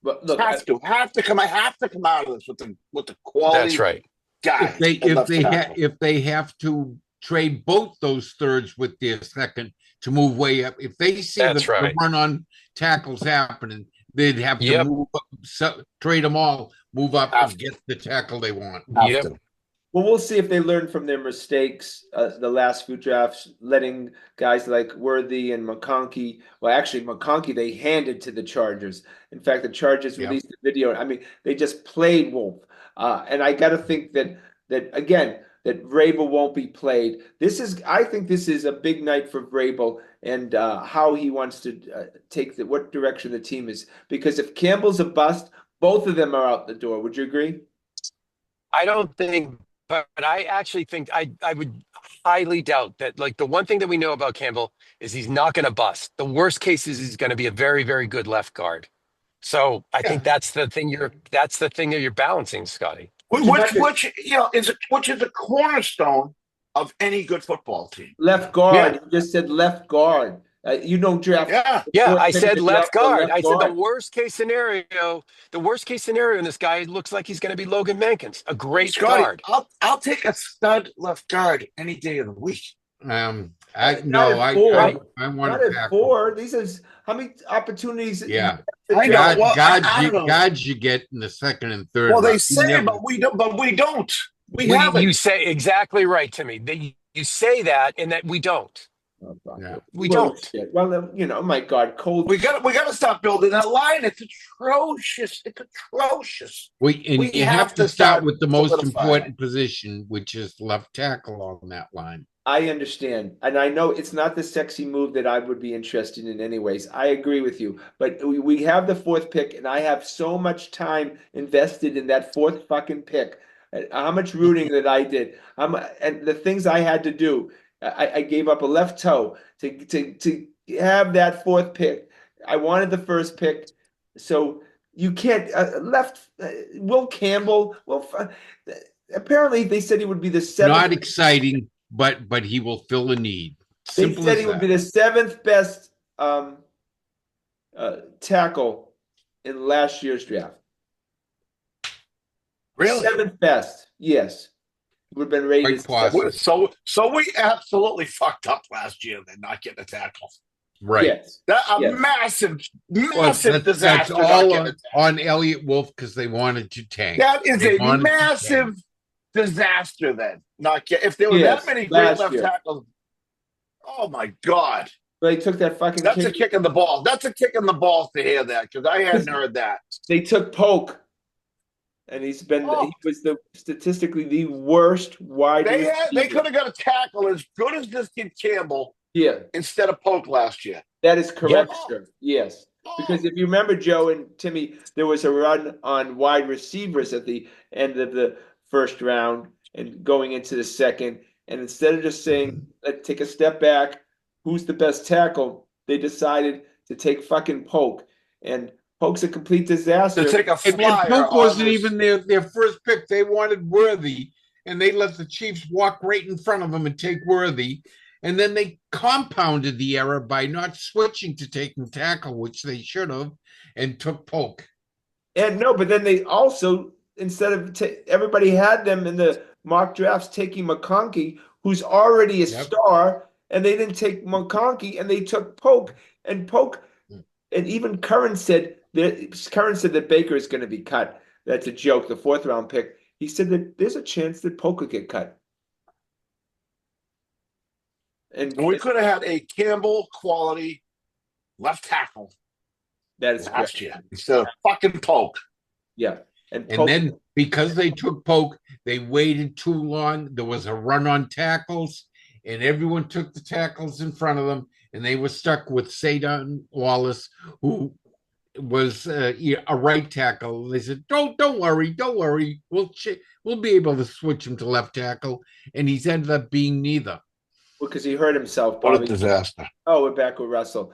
Speaker 1: But look,
Speaker 2: have to come out of this with the quality.
Speaker 4: That's right.
Speaker 2: Guy.
Speaker 3: If they have to trade both those thirds with their second to move way up, if they see the run on tackles happening, they'd have to move up, trade them all, move up and get the tackle they want.
Speaker 1: Well, we'll see if they learn from their mistakes the last few drafts, letting guys like Worthy and McConkey. Well, actually, McConkey they handed to the Chargers. In fact, the Chargers released the video. I mean, they just played Wolf. And I got to think that again, that Vrabel won't be played. I think this is a big night for Vrabel and how he wants to take what direction the team is. Because if Campbell's a bust, both of them are out the door. Would you agree?
Speaker 4: I don't think, but I actually think I would highly doubt that. Like the one thing that we know about Campbell is he's not going to bust. The worst case is he's going to be a very, very good left guard. So I think that's the thing that you're balancing, Scotty.
Speaker 2: Which is a cornerstone of any good football team.
Speaker 1: Left guard. You just said left guard. You don't draft.
Speaker 4: Yeah. I said left guard. I said the worst case scenario. The worst case scenario in this guy looks like he's going to be Logan Mankins, a great guard.
Speaker 2: I'll take a stud left guard any day of the week.
Speaker 3: I want to
Speaker 1: 4. These is how many opportunities.
Speaker 3: Yeah,
Speaker 2: I know.
Speaker 3: Gods you get in the second and third.
Speaker 2: Well, they say, but we don't.
Speaker 4: You say exactly right, Timmy. You say that, and that we don't. We don't.
Speaker 1: Well, oh my God, cold.
Speaker 2: We got to stop building that line. It's atrocious.
Speaker 3: You have to start with the most important position, which is left tackle on that line.
Speaker 1: I understand. And I know it's not the sexy move that I would be interested in anyways. I agree with you. But we have the 4th pick, and I have so much time invested in that 4th fucking pick. How much rooting that I did. And the things I had to do. I gave up a left toe to have that 4th pick. I wanted the 1st pick. So you can't Will Campbell. Well, apparently they said he would be the 7th.
Speaker 3: Not exciting. But he will fill a need.
Speaker 1: They said he would be the 7th best tackle in last year's draft.
Speaker 2: Really?
Speaker 1: 7th best. Yes. Would have been rated.
Speaker 2: So we absolutely fucked up last year then not getting a tackle.
Speaker 3: Right.
Speaker 1: Yes.
Speaker 2: Massive disaster.
Speaker 3: That's all on Elliott Wolf because they wanted to tank.
Speaker 2: That is a massive disaster then. Not if there were
Speaker 1: Yes,
Speaker 2: that many great
Speaker 1: last
Speaker 2: left
Speaker 1: year.
Speaker 2: tackles. Oh my God.
Speaker 1: They took that fucking
Speaker 2: That's a
Speaker 1: kick.
Speaker 2: kick in the ball. That's a kick in the balls to hear that because I hadn't heard that.
Speaker 1: They took Polk, and he
Speaker 2: Oh,
Speaker 1: was statistically the worst wide
Speaker 2: they
Speaker 1: receiver.
Speaker 2: could have got a tackle as good as this kid Campbell
Speaker 1: Yeah,
Speaker 2: instead of Polk last year.
Speaker 1: that is correct,
Speaker 2: Yep.
Speaker 1: sir. Yes.
Speaker 2: Oh.
Speaker 1: Because if you remember, Joe and Timmy, there was a run on wide receivers at the end of the first round and going into the second. And instead of just saying, let's take a step back, who's the best tackle? They decided to take fucking Polk. And Polk's a complete disaster.
Speaker 2: To take a
Speaker 3: And
Speaker 2: flyer
Speaker 3: Polk
Speaker 2: on
Speaker 3: wasn't
Speaker 2: this.
Speaker 3: even their first pick. They wanted Worthy, and they let the Chiefs walk right in front of them and take Worthy. And then they compounded the error by not switching to taking tackle, which they should have, and took Polk.
Speaker 1: And no, but then they also, instead of everybody had them in the mock drafts taking McConkey, who's already a star, and they didn't take McConkey, and they took Polk. And Polk, and even Curran said that Baker is going to be cut. That's a joke. The fourth round pick. He said that there's a chance that Polk could get cut.
Speaker 2: And we could have had a Campbell quality left tackle.
Speaker 1: That is
Speaker 2: last year instead of fucking Polk.
Speaker 1: Yeah.
Speaker 3: And then because they took Polk, they waited too long. There was a run on tackles, and everyone took the tackles in front of them, and they were stuck with Sadon Wallace, who was a right tackle. They said, "Don't worry, we'll be able to switch him to left tackle," and he's ended up being neither.
Speaker 1: Because he hurt himself.
Speaker 2: What a disaster!
Speaker 1: Oh, we're back with Russell.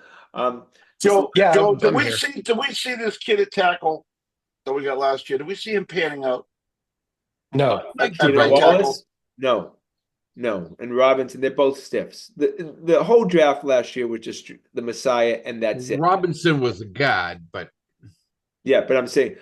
Speaker 2: Joe, did we see this kid at tackle that we got last year? Did we see him panning out?
Speaker 4: No.
Speaker 2: Right Wallace?
Speaker 1: No. And Robinson, they're both stiffs. The whole draft last year was just the Messiah, and that's it.
Speaker 3: Robinson was a god, but
Speaker 1: yeah, but I'm saying,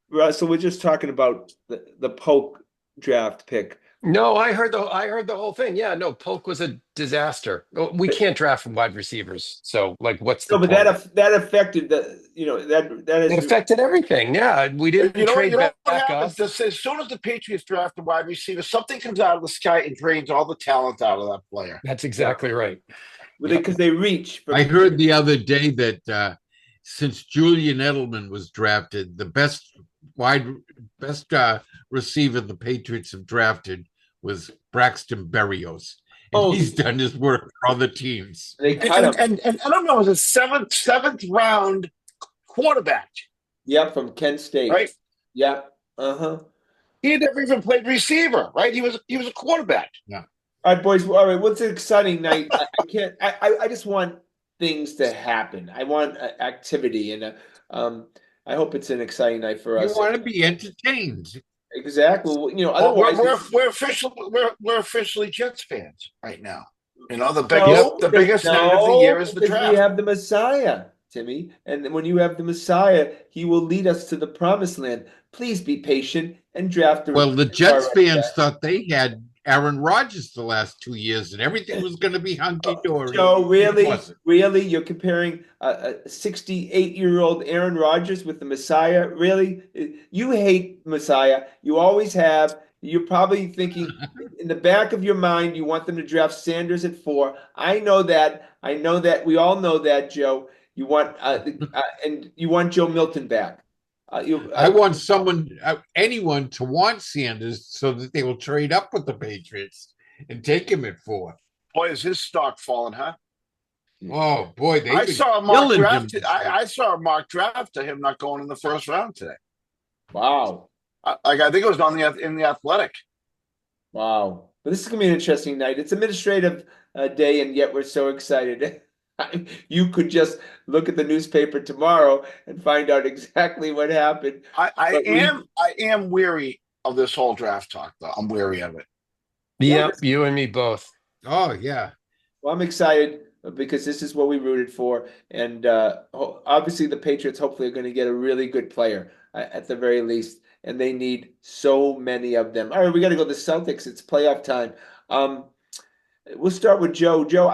Speaker 1: Russell, we're just talking about the Polk draft pick.
Speaker 4: No, I heard the whole thing. Yeah, no, Polk was a disaster. We can't draft from wide receivers. So, like, what's the point?
Speaker 1: That affected it
Speaker 4: affected everything. Yeah, we didn't trade back up.
Speaker 2: As soon as the Patriots draft a wide receiver, something comes out of the sky and drains all the talent out of that player.
Speaker 4: That's exactly right.
Speaker 1: Because they reach.
Speaker 3: I heard the other day that since Julian Edelman was drafted, the best receiver the Patriots have drafted was Braxton Berrios. And he's done his work for other teams.
Speaker 1: They cut
Speaker 2: him. And I don't know, it was a seventh round quarterback.
Speaker 1: Yeah, from Kent State.
Speaker 2: Right?
Speaker 1: Yeah.
Speaker 2: He had never even played receiver, right? He was a quarterback.
Speaker 3: Yeah.
Speaker 1: All right, boys. All right, what's an exciting night? I just want things to happen. I want activity, and I hope it's an exciting night for us.
Speaker 3: You want to be entertained.
Speaker 1: Exactly. Otherwise
Speaker 2: we're officially Jets fans right now. The biggest night of the year is the draft.
Speaker 1: We have the Messiah, Timmy, and when you have the Messiah, he will lead us to the promised land. Please be patient and draft.
Speaker 3: Well, the Jets fans thought they had Aaron Rodgers the last 2 years, and everything was going to be hunky-dory.
Speaker 1: So really, you're comparing a 68-year-old Aaron Rodgers with the Messiah? Really? You hate Messiah. You always have. You're probably thinking in the back of your mind you want them to draft Sanders at 4. I know that. We all know that, Joe. You want and you want Joe Milton back.
Speaker 3: I want anyone to want Sanders so that they will trade up with the Patriots and take him at 4.
Speaker 2: Boy, is his stock falling, huh?
Speaker 3: Oh boy,
Speaker 2: I saw a mock draft. I saw a mock draft to him not going in the first round today.
Speaker 1: Wow.
Speaker 2: I think it was in the Athletic.
Speaker 1: Wow. But this is gonna be an interesting night. It's administrative day, and yet we're so excited. You could just look at the newspaper tomorrow and find out exactly what happened.
Speaker 2: I am weary of this whole draft talk, though. I'm weary of it.
Speaker 4: Yeah, you and me both.
Speaker 3: Oh, yeah.
Speaker 1: Well, I'm excited because this is what we rooted for. And obviously the Patriots hopefully are going to get a really good player at the very least. And they need so many of them. All right, we got to go to the Celtics. It's playoff time. We'll start with Joe. Joe,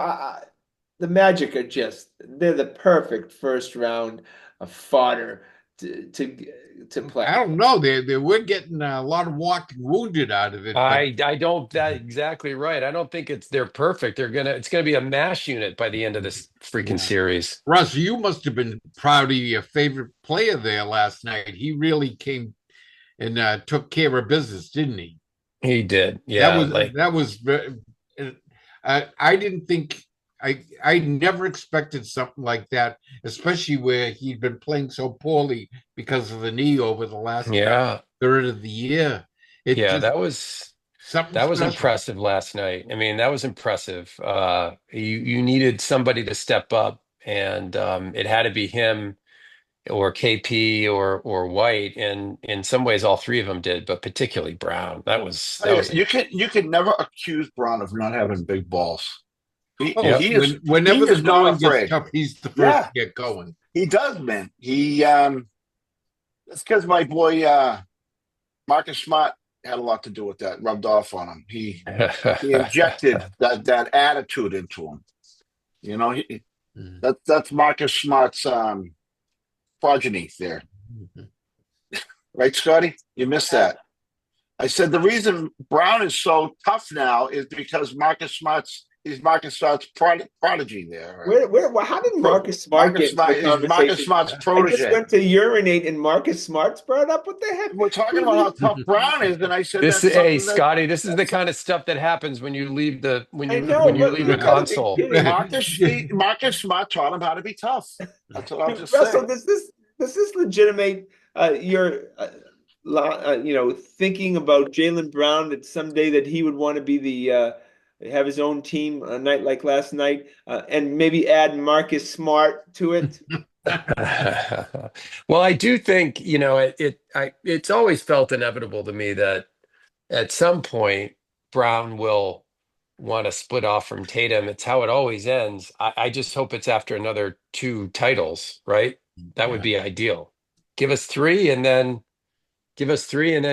Speaker 1: the Magic they're the perfect first round of fodder to play.
Speaker 3: I don't know. They were getting a lot of walking wounded out of it.
Speaker 4: I don't that exactly right. I don't think they're perfect. It's gonna be a mash unit by the end of this freaking series.
Speaker 3: Russ, you must have been proud of your favorite player there last night. He really came and took care of business, didn't he?
Speaker 4: He did. Yeah.
Speaker 3: That was. I didn't think. I never expected something like that, especially where he'd been playing so poorly because of the knee over the last third of the year.
Speaker 4: That was
Speaker 3: special.
Speaker 4: impressive last night. I mean, that was impressive. You needed somebody to step up, and it had to be him or KP or White, and in some ways, all three of them did, but particularly Brown.
Speaker 2: You can never accuse Brown of not having big balls.
Speaker 3: Whenever the going gets tough, he's the first to get going.
Speaker 2: He does, man. That's because my boy Marcus Smart had a lot to do with that. Rubbed off on him. He injected that attitude into him. You know, that's Marcus Smart's progeny there. Right, Scotty? You missed that. I said the reason Brown is so tough now is because Marcus Smart's prodigy there.
Speaker 1: Where how did Marcus Smart get
Speaker 2: Marcus Smart's protege?
Speaker 1: I just went to urinate and Marcus Smart's brought up. What the heck?
Speaker 2: We're talking about how tough Brown is, and I said,
Speaker 4: Scotty, this is the kind of stuff that happens when you leave the console.
Speaker 2: Marcus Smart taught him how to be tough. That's what I'm just
Speaker 1: Russell,
Speaker 2: saying.
Speaker 1: Does this legitimate your thinking about Jaylen Brown that someday that he would want to be have his own team a night like last night, and maybe add Marcus Smart to it?
Speaker 4: Well, I do think, it's always felt inevitable to me that at some point Brown will want to split off from Tatum. It's how it always ends. I just hope it's after another 2 titles, right? That would be ideal. Give us 3 and then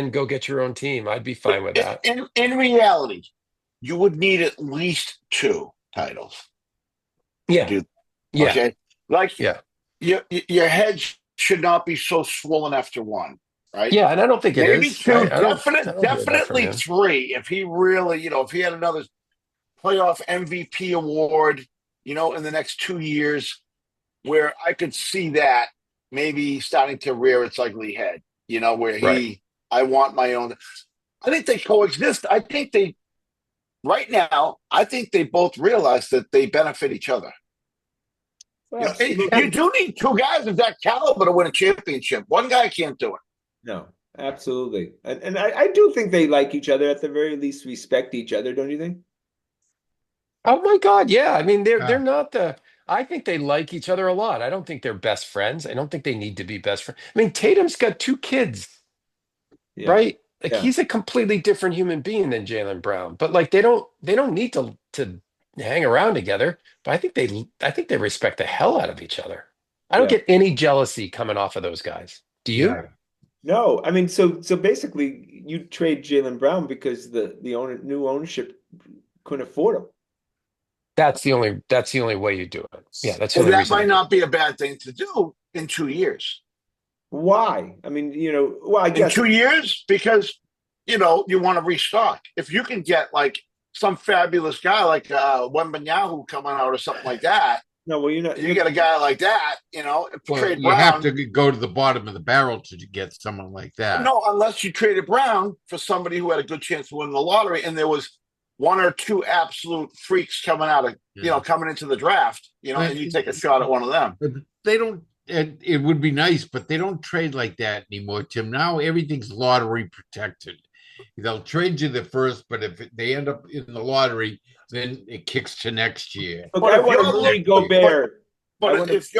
Speaker 4: go get your own team. I'd be fine with that.
Speaker 2: In reality, you would need at least 2 titles.
Speaker 4: Yeah.
Speaker 2: Okay. Your head should not be so swollen after 1, right?
Speaker 4: Yeah, and I don't think it
Speaker 2: Maybe
Speaker 4: is.
Speaker 2: 2, definitely 3. If he really, if he had another playoff MVP award, in the next 2 years, where I could see that maybe starting to rear its ugly head, where I want my own. I think they coexist. Right now, I think they both realize that they benefit each other. Well, you do need 2 guys of that caliber to win a championship. One guy can't do it.
Speaker 1: No, absolutely. And I do think they like each other. At the very least, respect each other, don't you think?
Speaker 4: Oh my God, yeah. I mean, they're not I think they like each other a lot. I don't think they're best friends. I don't think they need to be best friends. I mean, Tatum's got 2 kids, right? Like he's a completely different human being than Jaylen Brown. But like they don't need to hang around together. But I think they respect the hell out of each other. I don't get any jealousy coming off of those guys. Do you?
Speaker 1: Yeah. No, I mean, so basically, you trade Jaylen Brown because the new ownership couldn't afford him.
Speaker 4: That's the only way you do it. Yeah, that's the only
Speaker 2: that
Speaker 4: reason.
Speaker 2: Might not be a bad thing to do in 2 years.
Speaker 1: Why? I mean, I guess
Speaker 2: in 2 years because you want to restock. If you can get like some fabulous guy like Wembanyama coming out or something like that.
Speaker 1: No, well, you
Speaker 2: get a guy like that,
Speaker 3: trade Brown, have to go to the bottom of the barrel to get someone like that.
Speaker 2: No, unless you traded Brown for somebody who had a good chance to win the lottery, and there was 1 or 2 absolute freaks coming out of coming into the draft, and you take a shot at one of them.
Speaker 3: But they don't. It would be nice, but they don't trade like that anymore, Tim. Now everything's lottery protected. They'll trade you the first, but if they end up in the lottery, then it kicks to next year.
Speaker 1: Look, I want to really go Bear.
Speaker 2: But if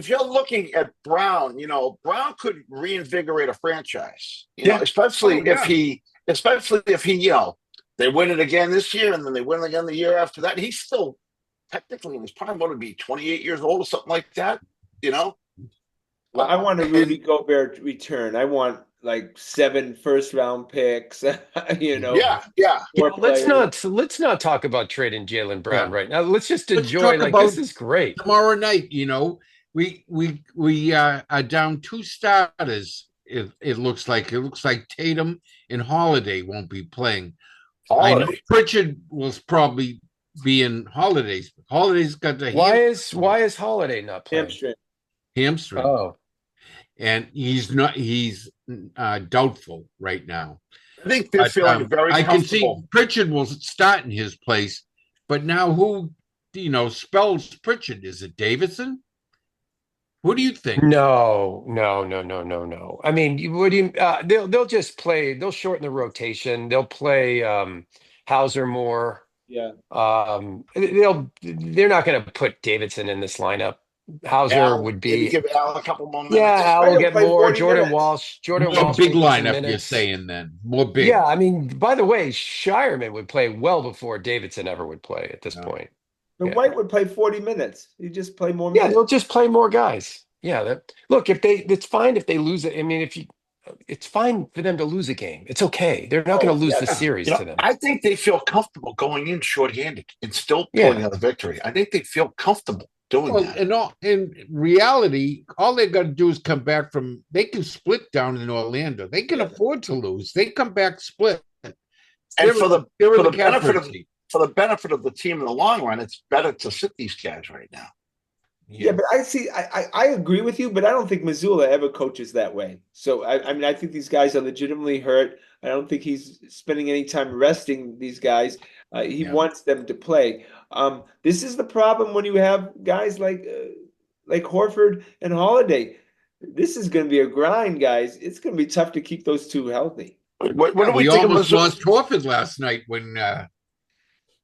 Speaker 2: you're looking at Brown, Brown could reinvigorate a franchise. Especially if he, they win it again this year, and then they win it again the year after that. He's still technically in his prime, going to be 28 years old or something like that.
Speaker 1: Well, I want a Rudy Gobert return. I want like 7 first-round picks.
Speaker 2: Yeah.
Speaker 4: Let's not talk about trading Jaylen Brown right now. Let's just enjoy. Like this is great.
Speaker 3: Tomorrow night, We are down two starters. It looks like Tatum and Holiday won't be playing. I know
Speaker 2: Holiday.
Speaker 3: Pritchard will probably be in Holidays. Holidays got the
Speaker 4: Why is Holiday not playing?
Speaker 3: hamstring.
Speaker 4: Oh,
Speaker 3: And he's not. He's doubtful right now.
Speaker 2: I think they're feeling very
Speaker 3: I can
Speaker 2: comfortable.
Speaker 3: see Pritchard will start in his place, but now who spells Pritchard? Is it Davidson? What do you think?
Speaker 4: no. I mean, what do you? They'll just play. They'll shorten the rotation. They'll play Hauser more.
Speaker 1: Yeah.
Speaker 4: They're not going to put Davidson in this lineup. Hauser would
Speaker 2: Maybe
Speaker 4: be.
Speaker 2: give Al a couple more minutes.
Speaker 4: Yeah, Al will get
Speaker 1: play
Speaker 4: more.
Speaker 1: 40
Speaker 4: Jordan
Speaker 1: minutes.
Speaker 4: Walsh. Jordan
Speaker 3: More
Speaker 4: Walsh
Speaker 3: big
Speaker 4: may get some
Speaker 3: lineup. You're
Speaker 4: minutes.
Speaker 3: saying then more big.
Speaker 4: Yeah, I mean, by the way, Shireman would play well before Davidson ever would play at this point.
Speaker 1: But
Speaker 4: Yeah.
Speaker 1: White would play 40 minutes. He just play more
Speaker 4: Yeah,
Speaker 1: minutes.
Speaker 4: they'll just play more guys. Yeah, look, it's fine if they lose it. I mean, it's fine for them to lose a game. It's okay. They're not going to lose the series to them.
Speaker 2: I think they feel comfortable going in shorthanded and still pulling out a victory. I think they feel comfortable doing that.
Speaker 3: And in reality, all they got to do is come back from. They can split down in Orlando. They can afford to lose. They come back split.
Speaker 2: And for the benefit of the team in the long run, it's better to sit these guys right now.
Speaker 1: Yeah, but I agree with you, but I don't think Missoula ever coaches that way. So I mean, I think these guys are legitimately hurt. I don't think he's spending any time resting these guys. He wants them to play. This is the problem when you have guys like Horford and Holiday. This is going to be a grind, guys. It's going to be tough to keep those two healthy.
Speaker 2: What do we think
Speaker 3: almost
Speaker 2: of
Speaker 3: lost Horford last night when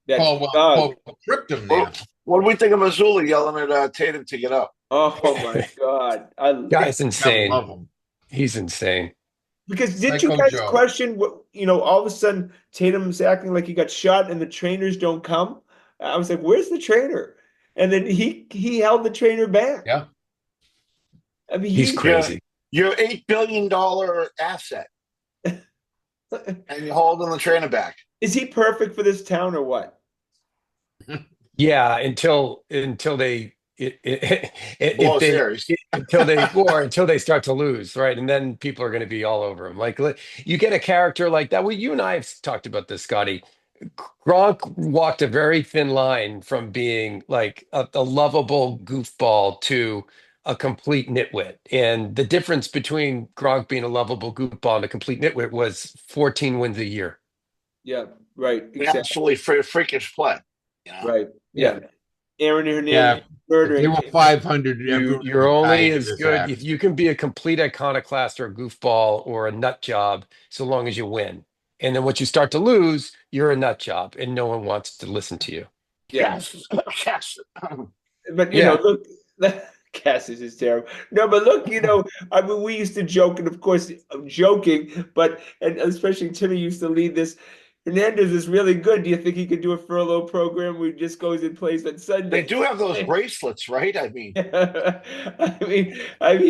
Speaker 3: Paul tripped him there.
Speaker 2: What do we think of Missoula yelling at Tatum to get up?
Speaker 1: Oh my God!
Speaker 4: Guy's insane.
Speaker 3: I love him.
Speaker 4: He's insane.
Speaker 1: Because didn't you guys question what all of a sudden Tatum's acting like he got shot and the trainers don't come? I was like, where's the trainer? And then he held the trainer back.
Speaker 3: Yeah.
Speaker 1: I mean,
Speaker 4: he's crazy.
Speaker 2: You're $8 billion asset. And you're holding the trainer back.
Speaker 1: Is he perfect for this town or what?
Speaker 4: Yeah, until they until they start to lose, right? And then people are going to be all over him. Like you get a character like that. Well, you and I have talked about this, Scotty. Gronk walked a very thin line from being like a lovable goofball to a complete nitwit. And the difference between Gronk being a lovable goofball and a complete nitwit was 14 wins a year.
Speaker 1: Yeah, right. Exactly.
Speaker 2: Absolutely freakish play.
Speaker 1: Right. Yeah. Aaron Hernandez.
Speaker 3: Yeah. They were 500.
Speaker 4: You're only as good if you can be a complete iconoclast or a goofball or a nut job, so long as you win. And then once you start to lose, you're a nut job, and no one wants to listen to you.
Speaker 2: Yes.
Speaker 1: But look, Cass is just terrible. No, but look, I mean, we used to joke, and of course, joking, and especially Timmy used to lead this. Hernandez is really good. Do you think he could do a furlough program where he just goes and plays on Sunday?
Speaker 2: They do have those bracelets, right? I mean,
Speaker 1: he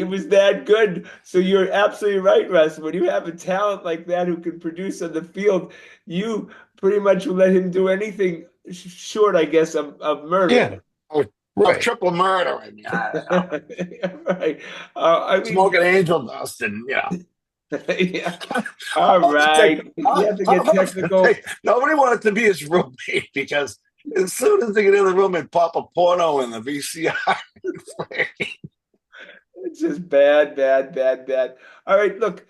Speaker 1: was that good. So you're absolutely right, Russ. When you have a talent like that who can produce on the field, you pretty much will let him do anything short, I guess, of murder.
Speaker 2: Yeah. Of triple murder. I mean,
Speaker 1: right.
Speaker 2: Smoking angel dust and
Speaker 1: yeah. All right. You have to get technical.
Speaker 2: Nobody wanted to be his roommate because as soon as they get in the room and pop a porno in the VCR,
Speaker 1: it's just bad. All right. Look,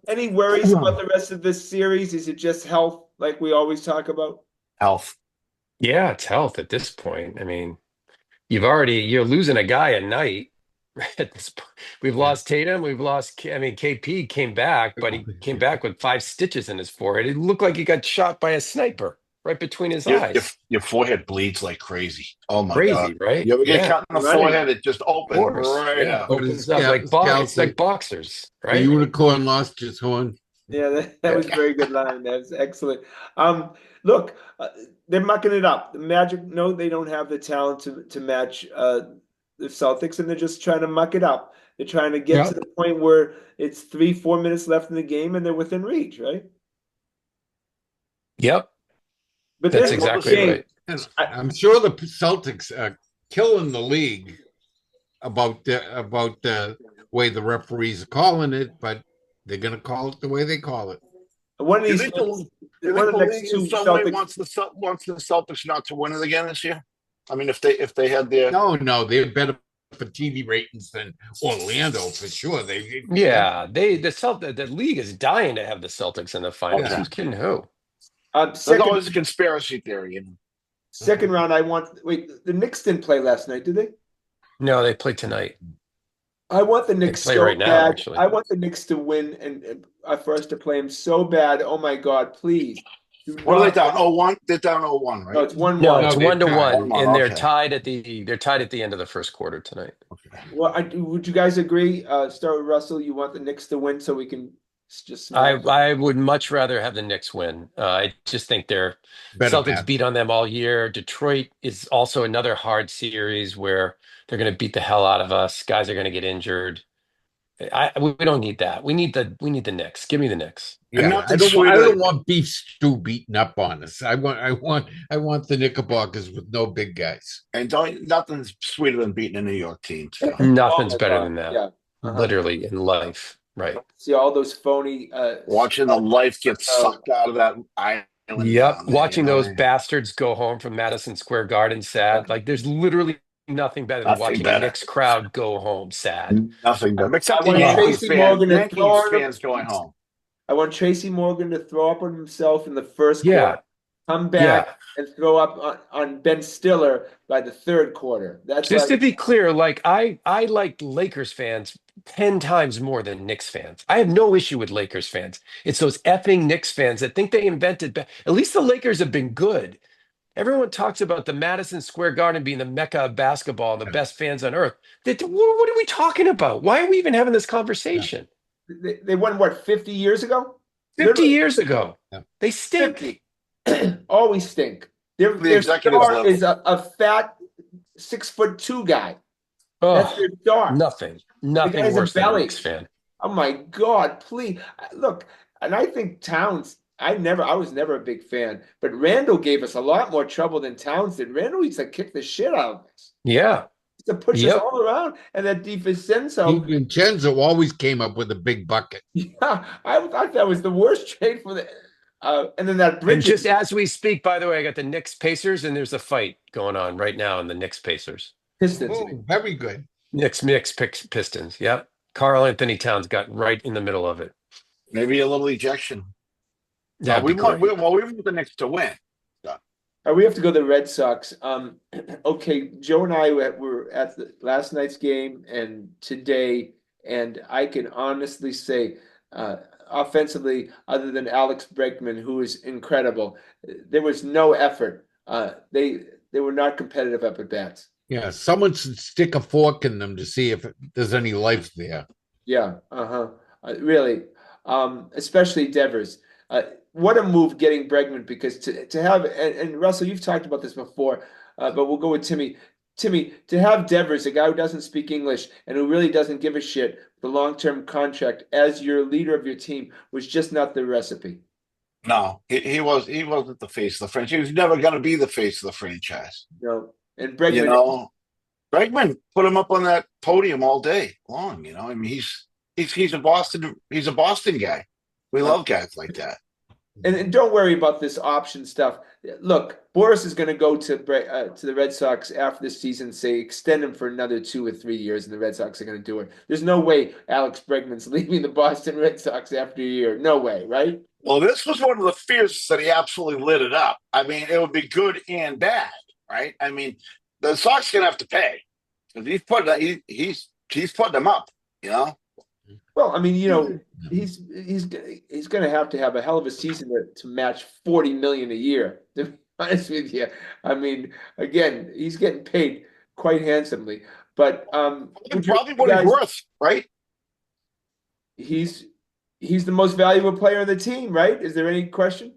Speaker 1: any worries about the rest of this series? Is it just health, like we always talk about?
Speaker 2: Health.
Speaker 4: Yeah, it's health at this point. I mean, you're losing a guy a night. We've lost Tatum. KP came back, but he came back with 5 stitches in his forehead. It looked like he got shot by a sniper right between his eyes.
Speaker 2: Your forehead bleeds like crazy. Oh my
Speaker 4: God.
Speaker 2: Right? You ever get cut in the forehead? It just opens right up.
Speaker 4: Opens up it's like boxers, right?
Speaker 3: The unicorn lost his horn.
Speaker 1: Yeah, that was a very good line. That was excellent. Look, they're mucking it up. The Magic, no, they don't have the talent to match the Celtics, and they're just trying to muck it up. They're trying to get to the point where it's 3-4 minutes left in the game and they're within reach, right?
Speaker 4: Yep.
Speaker 1: But
Speaker 4: that's exactly right.
Speaker 3: I'm sure the Celtics are killing the league about the way the referees are calling it, but they're going to call it the way they call it.
Speaker 1: One of
Speaker 2: Do you
Speaker 1: these,
Speaker 2: think the, do you
Speaker 1: one
Speaker 2: think
Speaker 1: of
Speaker 2: the
Speaker 1: the next
Speaker 2: league in
Speaker 1: two
Speaker 2: some way
Speaker 1: Celtics.
Speaker 2: wants the Celtics not to win it again this year? I mean, if they had their
Speaker 3: No, they're better for TV ratings than Orlando for sure.
Speaker 4: Yeah, the league is dying to have the Celtics in the finals.
Speaker 3: Yeah.
Speaker 4: Who's kidding who?
Speaker 2: there's always a conspiracy theory.
Speaker 1: Second round, the Knicks didn't play last night, did they?
Speaker 4: No, they play tonight.
Speaker 1: I want the
Speaker 4: They
Speaker 1: Knicks
Speaker 4: play
Speaker 1: so
Speaker 4: right now,
Speaker 1: bad.
Speaker 4: actually.
Speaker 1: I want the Knicks to win and for us to play them so bad. Oh my God, please.
Speaker 2: What are they down? 0-1? They're down 0-1, right?
Speaker 1: No, it's 1-1.
Speaker 4: No, it's
Speaker 3: they're
Speaker 4: 1-1,
Speaker 2: tied.
Speaker 4: and they're
Speaker 2: Okay.
Speaker 4: tied at the end of the first quarter tonight.
Speaker 2: Okay.
Speaker 1: Well, would you guys agree? Start with Russell. You want the Knicks to win so we can just smash.
Speaker 4: I would much rather have the Knicks win. I just think they're
Speaker 3: Better
Speaker 4: Celtics
Speaker 3: match.
Speaker 4: beat on them all year. Detroit is also another hard series where they're going to beat the hell out of us. Guys are going to get injured. We don't need that. We need the Knicks. Give me the Knicks.
Speaker 2: And
Speaker 3: Yeah,
Speaker 2: nothing
Speaker 3: I don't
Speaker 2: sweeter.
Speaker 3: want beef stew beaten up on us. I want the Knickerbockers with no big guys.
Speaker 2: And nothing's sweeter than beating a New York team. So.
Speaker 4: Nothing's
Speaker 1: Oh my
Speaker 4: better
Speaker 1: God.
Speaker 4: than that.
Speaker 1: Yeah.
Speaker 4: Literally in life. Right.
Speaker 1: See all those phony
Speaker 2: Watching the life get sucked out of that island.
Speaker 4: Yep.
Speaker 2: down there,
Speaker 4: Watching
Speaker 2: you know?
Speaker 4: those bastards go home from Madison Square Garden sad. Like there's literally nothing better than
Speaker 2: Nothing
Speaker 4: watching
Speaker 2: better.
Speaker 4: a Knicks crowd go home sad.
Speaker 2: Nothing better. Except
Speaker 1: I
Speaker 2: the
Speaker 1: want
Speaker 2: Yankees
Speaker 1: Tracy Morgan to
Speaker 2: Yankees
Speaker 1: throw on
Speaker 2: fans
Speaker 1: him.
Speaker 2: going home.
Speaker 1: I want Tracy Morgan to throw up on himself in the first
Speaker 4: Yeah.
Speaker 1: quarter, come back and throw up on Ben Stiller by the third quarter. That's
Speaker 4: Just
Speaker 1: like,
Speaker 4: to be clear, like I like Lakers fans 10 times more than Knicks fans. I have no issue with Lakers fans. It's those effing Knicks fans that think they invented. At least the Lakers have been good. Everyone talks about the Madison Square Garden being the mecca of basketball, the best fans on earth. What are we talking about? Why are we even having this conversation?
Speaker 1: they won what 50 years ago?
Speaker 4: 50
Speaker 1: Literally
Speaker 4: years ago.
Speaker 3: Yeah.
Speaker 4: They stink.
Speaker 1: 50. Always stink. Their
Speaker 2: executives
Speaker 1: star
Speaker 2: level.
Speaker 1: is a fat 6'2" guy.
Speaker 4: Oh,
Speaker 1: That's their star.
Speaker 4: nothing
Speaker 1: guy's a
Speaker 4: worse than a
Speaker 1: belly.
Speaker 4: Knicks fan.
Speaker 1: Oh my God, please. Look, and I think Towns, I was never a big fan, but Randall gave us a lot more trouble than Towns did. Randall used to kick the shit out of us.
Speaker 4: Yeah.
Speaker 1: He used to push us all around. And that DiVincenzo,
Speaker 3: Vincenzo always came up with a big bucket.
Speaker 1: yeah, I thought that was the worst trade for the and then that
Speaker 4: And
Speaker 1: Bridges.
Speaker 4: just as we speak, by the way, I got the Knicks Pacers, and there's a fight going on right now in the Knicks Pacers.
Speaker 1: Pistons.
Speaker 3: Oh, very good.
Speaker 4: Knicks Pistons. Yep. Carl Anthony Towns got right in the middle of it.
Speaker 2: Maybe a little ejection.
Speaker 4: That'd be great.
Speaker 2: We want the Knicks to win.
Speaker 1: We have to go to the Red Sox. Okay, Joe and I were at last night's game and today, and I can honestly say, offensively, other than Alex Bregman, who is incredible, there was no effort. They were not competitive up at bats.
Speaker 3: Yeah, someone should stick a fork in them to see if there's any life there.
Speaker 1: Yeah, really, especially Devers. What a move getting Bregman, because to have and Russell, you've talked about this before, but we'll go with Timmy. Timmy, to have Devers, a guy who doesn't speak English and who really doesn't give a shit, the long-term contract as your leader of your team was just not the recipe.
Speaker 2: No, he wasn't the face of the franchise. He was never going to be the face of the franchise.
Speaker 1: No, and Bregman,
Speaker 2: Bregman put him up on that podium all day long. I mean, he's a Boston guy. We love guys like that.
Speaker 1: And don't worry about this option stuff. Look, Boris is going to go to the Red Sox after this season, say extend him for another 2 or 3 years, and the Red Sox are going to do it. There's no way Alex Bregman's leaving the Boston Red Sox after a year. No way, right?
Speaker 2: Well, this was one of the fears that he absolutely lit it up. I mean, it would be good and bad, right? I mean, the Sox going to have to pay because he's putting them up,
Speaker 1: Well, I mean, he's going to have a hell of a season to match $40 million a year. To be honest with you, I mean, again, he's getting paid quite handsomely. But
Speaker 2: probably what he's worth, right?
Speaker 1: He's the most valuable player on the team, right? Is there any question?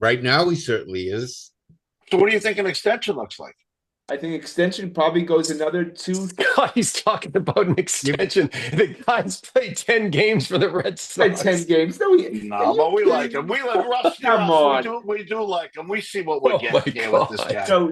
Speaker 3: Right now, he certainly is.
Speaker 2: So, what do you think an extension looks like?
Speaker 1: I think extension probably goes another 2.
Speaker 4: God, he's talking about an extension. The guy's played 10 games for the Red
Speaker 1: By 10
Speaker 4: Sox.
Speaker 1: games. No,
Speaker 2: No, but we like him. We like Russ.
Speaker 1: Come
Speaker 2: Russ,
Speaker 1: on.
Speaker 2: we do like him. We see what we're
Speaker 4: Oh my
Speaker 2: getting here with this
Speaker 4: God.
Speaker 2: guy.
Speaker 1: No,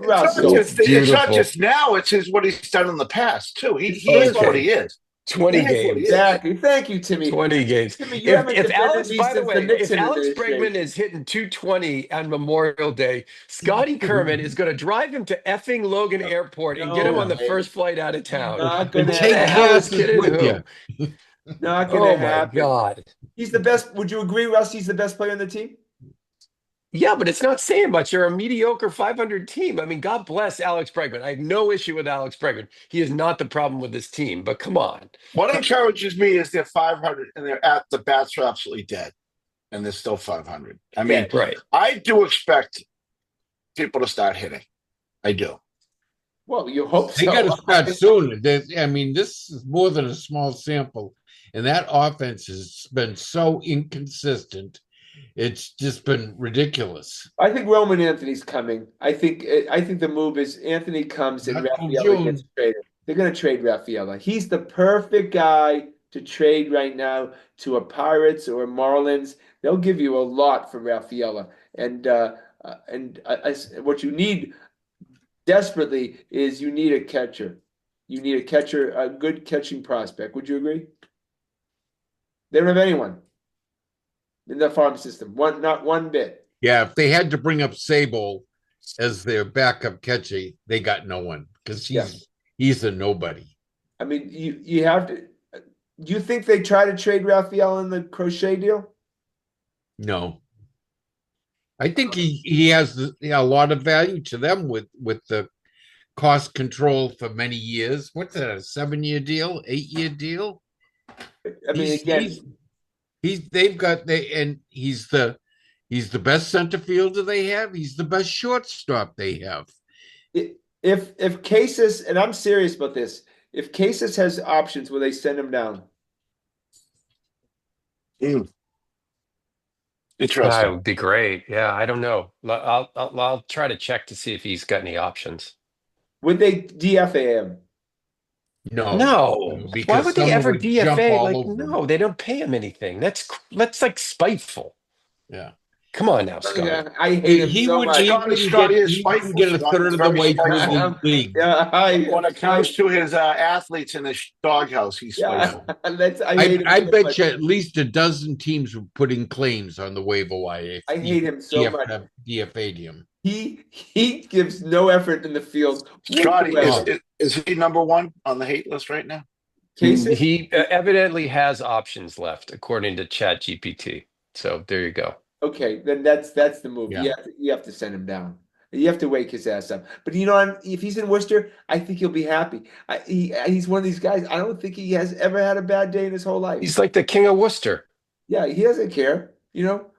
Speaker 1: Russ.
Speaker 2: It's not just now. It's what he's done in the past too. He is what he is.
Speaker 4: 20 games.
Speaker 1: Exactly. Thank you, Timmy.
Speaker 4: 20 games.
Speaker 1: Timmy, you haven't
Speaker 4: If
Speaker 1: defended
Speaker 4: Alex,
Speaker 1: me
Speaker 4: by the
Speaker 1: since
Speaker 4: way, if
Speaker 1: Nixon
Speaker 4: Alex
Speaker 1: administration.
Speaker 4: Bregman is hitting 220 on Memorial Day, Scotty Kerman is going to drive him to effing Logan Airport and get him on the first flight out of town.
Speaker 1: Not gonna
Speaker 3: Take
Speaker 1: happen.
Speaker 3: Cassis with you.
Speaker 1: Not gonna
Speaker 4: Oh my
Speaker 1: happen.
Speaker 4: God.
Speaker 1: He's the best. Would you agree, Russ? He's the best player on the team?
Speaker 4: Yeah, but it's not saying much. You're a mediocre 500 team. I mean, God bless Alex Bregman. I have no issue with Alex Bregman. He is not the problem with this team, but come on.
Speaker 2: What encourages me is they're 500 and they're at the bats are absolutely dead, and they're still 500. I mean,
Speaker 4: right.
Speaker 2: I do expect people to start hitting. I do.
Speaker 1: Well, you hope so.
Speaker 3: They got to start soon. I mean, this is more than a small sample, and that offense has been so inconsistent. It's just been ridiculous.
Speaker 1: I think Roman Anthony's coming. I think the move is Anthony comes and Rafaela gets traded. They're going to trade Rafaela. He's the perfect guy to trade right now to a Pirates or a Marlins. They'll give you a lot for Rafaela. And what you need desperately is you need a catcher. You need a catcher, a good catching prospect. Would you agree? They don't have anyone in the farm system. Not one bit.
Speaker 3: Yeah, if they had to bring up Sable as their backup catcher, they got no one because he's a nobody.
Speaker 1: I mean, you have to. Do you think they try to trade Raphael in the Crochet deal?
Speaker 3: No, I think he has a lot of value to them with the cost control for many years. What's that? A 7-year deal? 8-year deal?
Speaker 1: I mean,
Speaker 3: he's the best center fielder they have. He's the best shortstop they have.
Speaker 1: If Casas, and I'm serious about this, if Casas has options, will they send him down?
Speaker 2: Interesting.
Speaker 4: That would be great. Yeah, I don't know. I'll try to check to see if he's got any options.
Speaker 1: Would they DFA him?
Speaker 4: No. Why would they ever DFA? Like, no, they don't pay him anything. That's like spiteful.
Speaker 3: Yeah.
Speaker 4: Come on now, Scott.
Speaker 1: Yeah, I hate him so much.
Speaker 3: He wouldn't get a third of the way through the league.
Speaker 1: Yeah,
Speaker 2: when it comes to his athletes in his doghouse, he's spiteful.
Speaker 3: I bet you at least a dozen teams were putting claims on the waiver wire.
Speaker 1: I hate him so much.
Speaker 3: DFA'd him.
Speaker 1: He gives no effort in the field.
Speaker 2: Scotty, is he number one on the hate list right now?
Speaker 4: He evidently has options left, according to ChatGPT. So there you go.
Speaker 1: Okay, then that's the move.
Speaker 3: Yeah.
Speaker 1: You have to send him down. You have to wake his ass up. But if he's in Worcester, I think he'll be happy. He's one of these guys. I don't think he has ever had a bad day in his whole life.
Speaker 4: He's like the king of Worcester.
Speaker 1: Yeah, he doesn't care.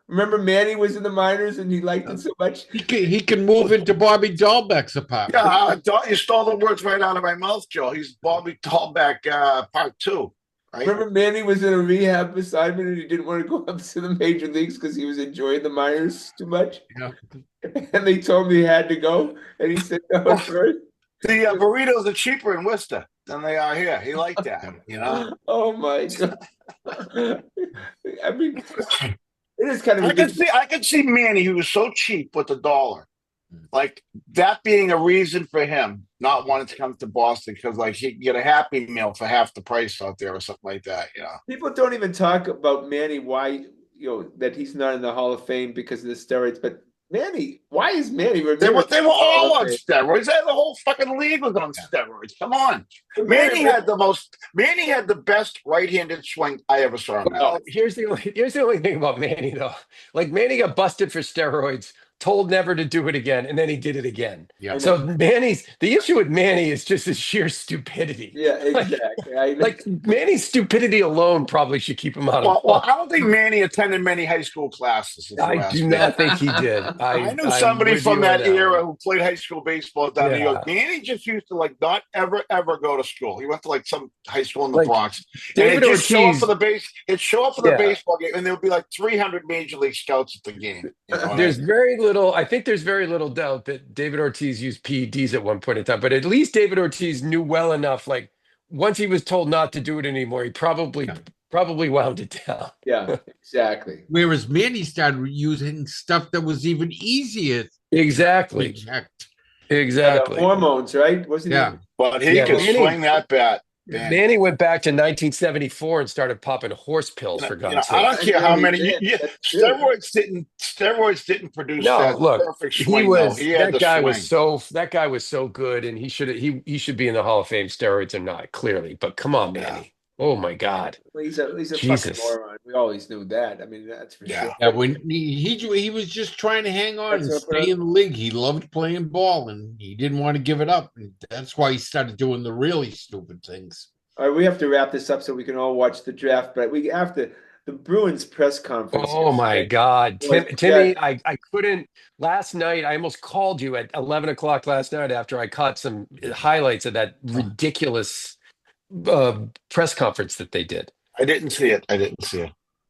Speaker 1: Remember Manny was in the minors and he liked it so much.
Speaker 3: He can move into Bobby Dahlbeck's apartment.
Speaker 2: Yeah, you stole the words right out of my mouth, Joe. He's Bobby Dahlbeck part 2. Right?
Speaker 1: Remember Manny was in a rehab assignment and he didn't want to go up to the major leagues because he was enjoying the minors too much.
Speaker 3: Yeah.
Speaker 1: And they told me he had to go, and he said no first.
Speaker 2: The burritos are cheaper in Worcester than they are here. He liked that,
Speaker 1: Oh my God! I mean, it is kind of.
Speaker 2: I could see Manny, who was so cheap with the dollar, like that being a reason for him not wanting to come to Boston because, like, he could get a Happy Meal for half the price out there or something like that.
Speaker 1: People don't even talk about Manny. Why that he's not in the Hall of Fame because of the steroids, but. Manny, why is Manny?
Speaker 2: They were all on steroids. The whole fucking league was on steroids. Come on, Manny had the best right-handed swing I ever saw.
Speaker 4: Well, here's the only thing about Manny though. Like Manny got busted for steroids, told never to do it again, and then he did it again.
Speaker 3: Yeah.
Speaker 4: So the issue with Manny is just his sheer stupidity.
Speaker 1: Yeah, exactly.
Speaker 4: Like Manny's stupidity alone probably should keep him out of.
Speaker 2: Well, I don't think Manny attended many high school classes.
Speaker 4: I do not think he did.
Speaker 2: I knew somebody from that era who played high school baseball down in New York. Manny just used to not ever go to school. He went to some high school in the Bronx. And he'd show up for the baseball game, and there would be 300 major league scouts at the game.
Speaker 4: There's very little very little doubt that David Ortiz used PEDs at one point in time, but at least David Ortiz knew well enough. Like once he was told not to do it anymore, he probably wound it down.
Speaker 1: Yeah, exactly.
Speaker 3: Whereas Manny started using stuff that was even easier.
Speaker 4: Exactly. Exactly.
Speaker 1: Hormones, right? Wasn't
Speaker 3: Yeah.
Speaker 2: But he could swing that bat.
Speaker 4: Manny went back to 1974 and started popping horse pills for God's sake.
Speaker 2: I don't care how many steroids didn't produce that perfect swing.
Speaker 4: That guy was so good, and he should be in the Hall of Fame. Steroids or not, clearly, but come on, Manny. Oh my God.
Speaker 1: Well, he's a fucking moron. We always knew that. I mean, that's for sure.
Speaker 3: Yeah, when he was just trying to hang on and stay in the league. He loved playing ball and he didn't want to give it up. And that's why he started doing the really stupid things.
Speaker 1: All right, we have to wrap this up so we can all watch the draft, but we have to the Bruins press conference.
Speaker 4: Oh my God. Timmy, I couldn't last night. I almost called you at 11 o'clock last night after I caught some highlights of that ridiculous press conference that they did.
Speaker 2: I didn't see it.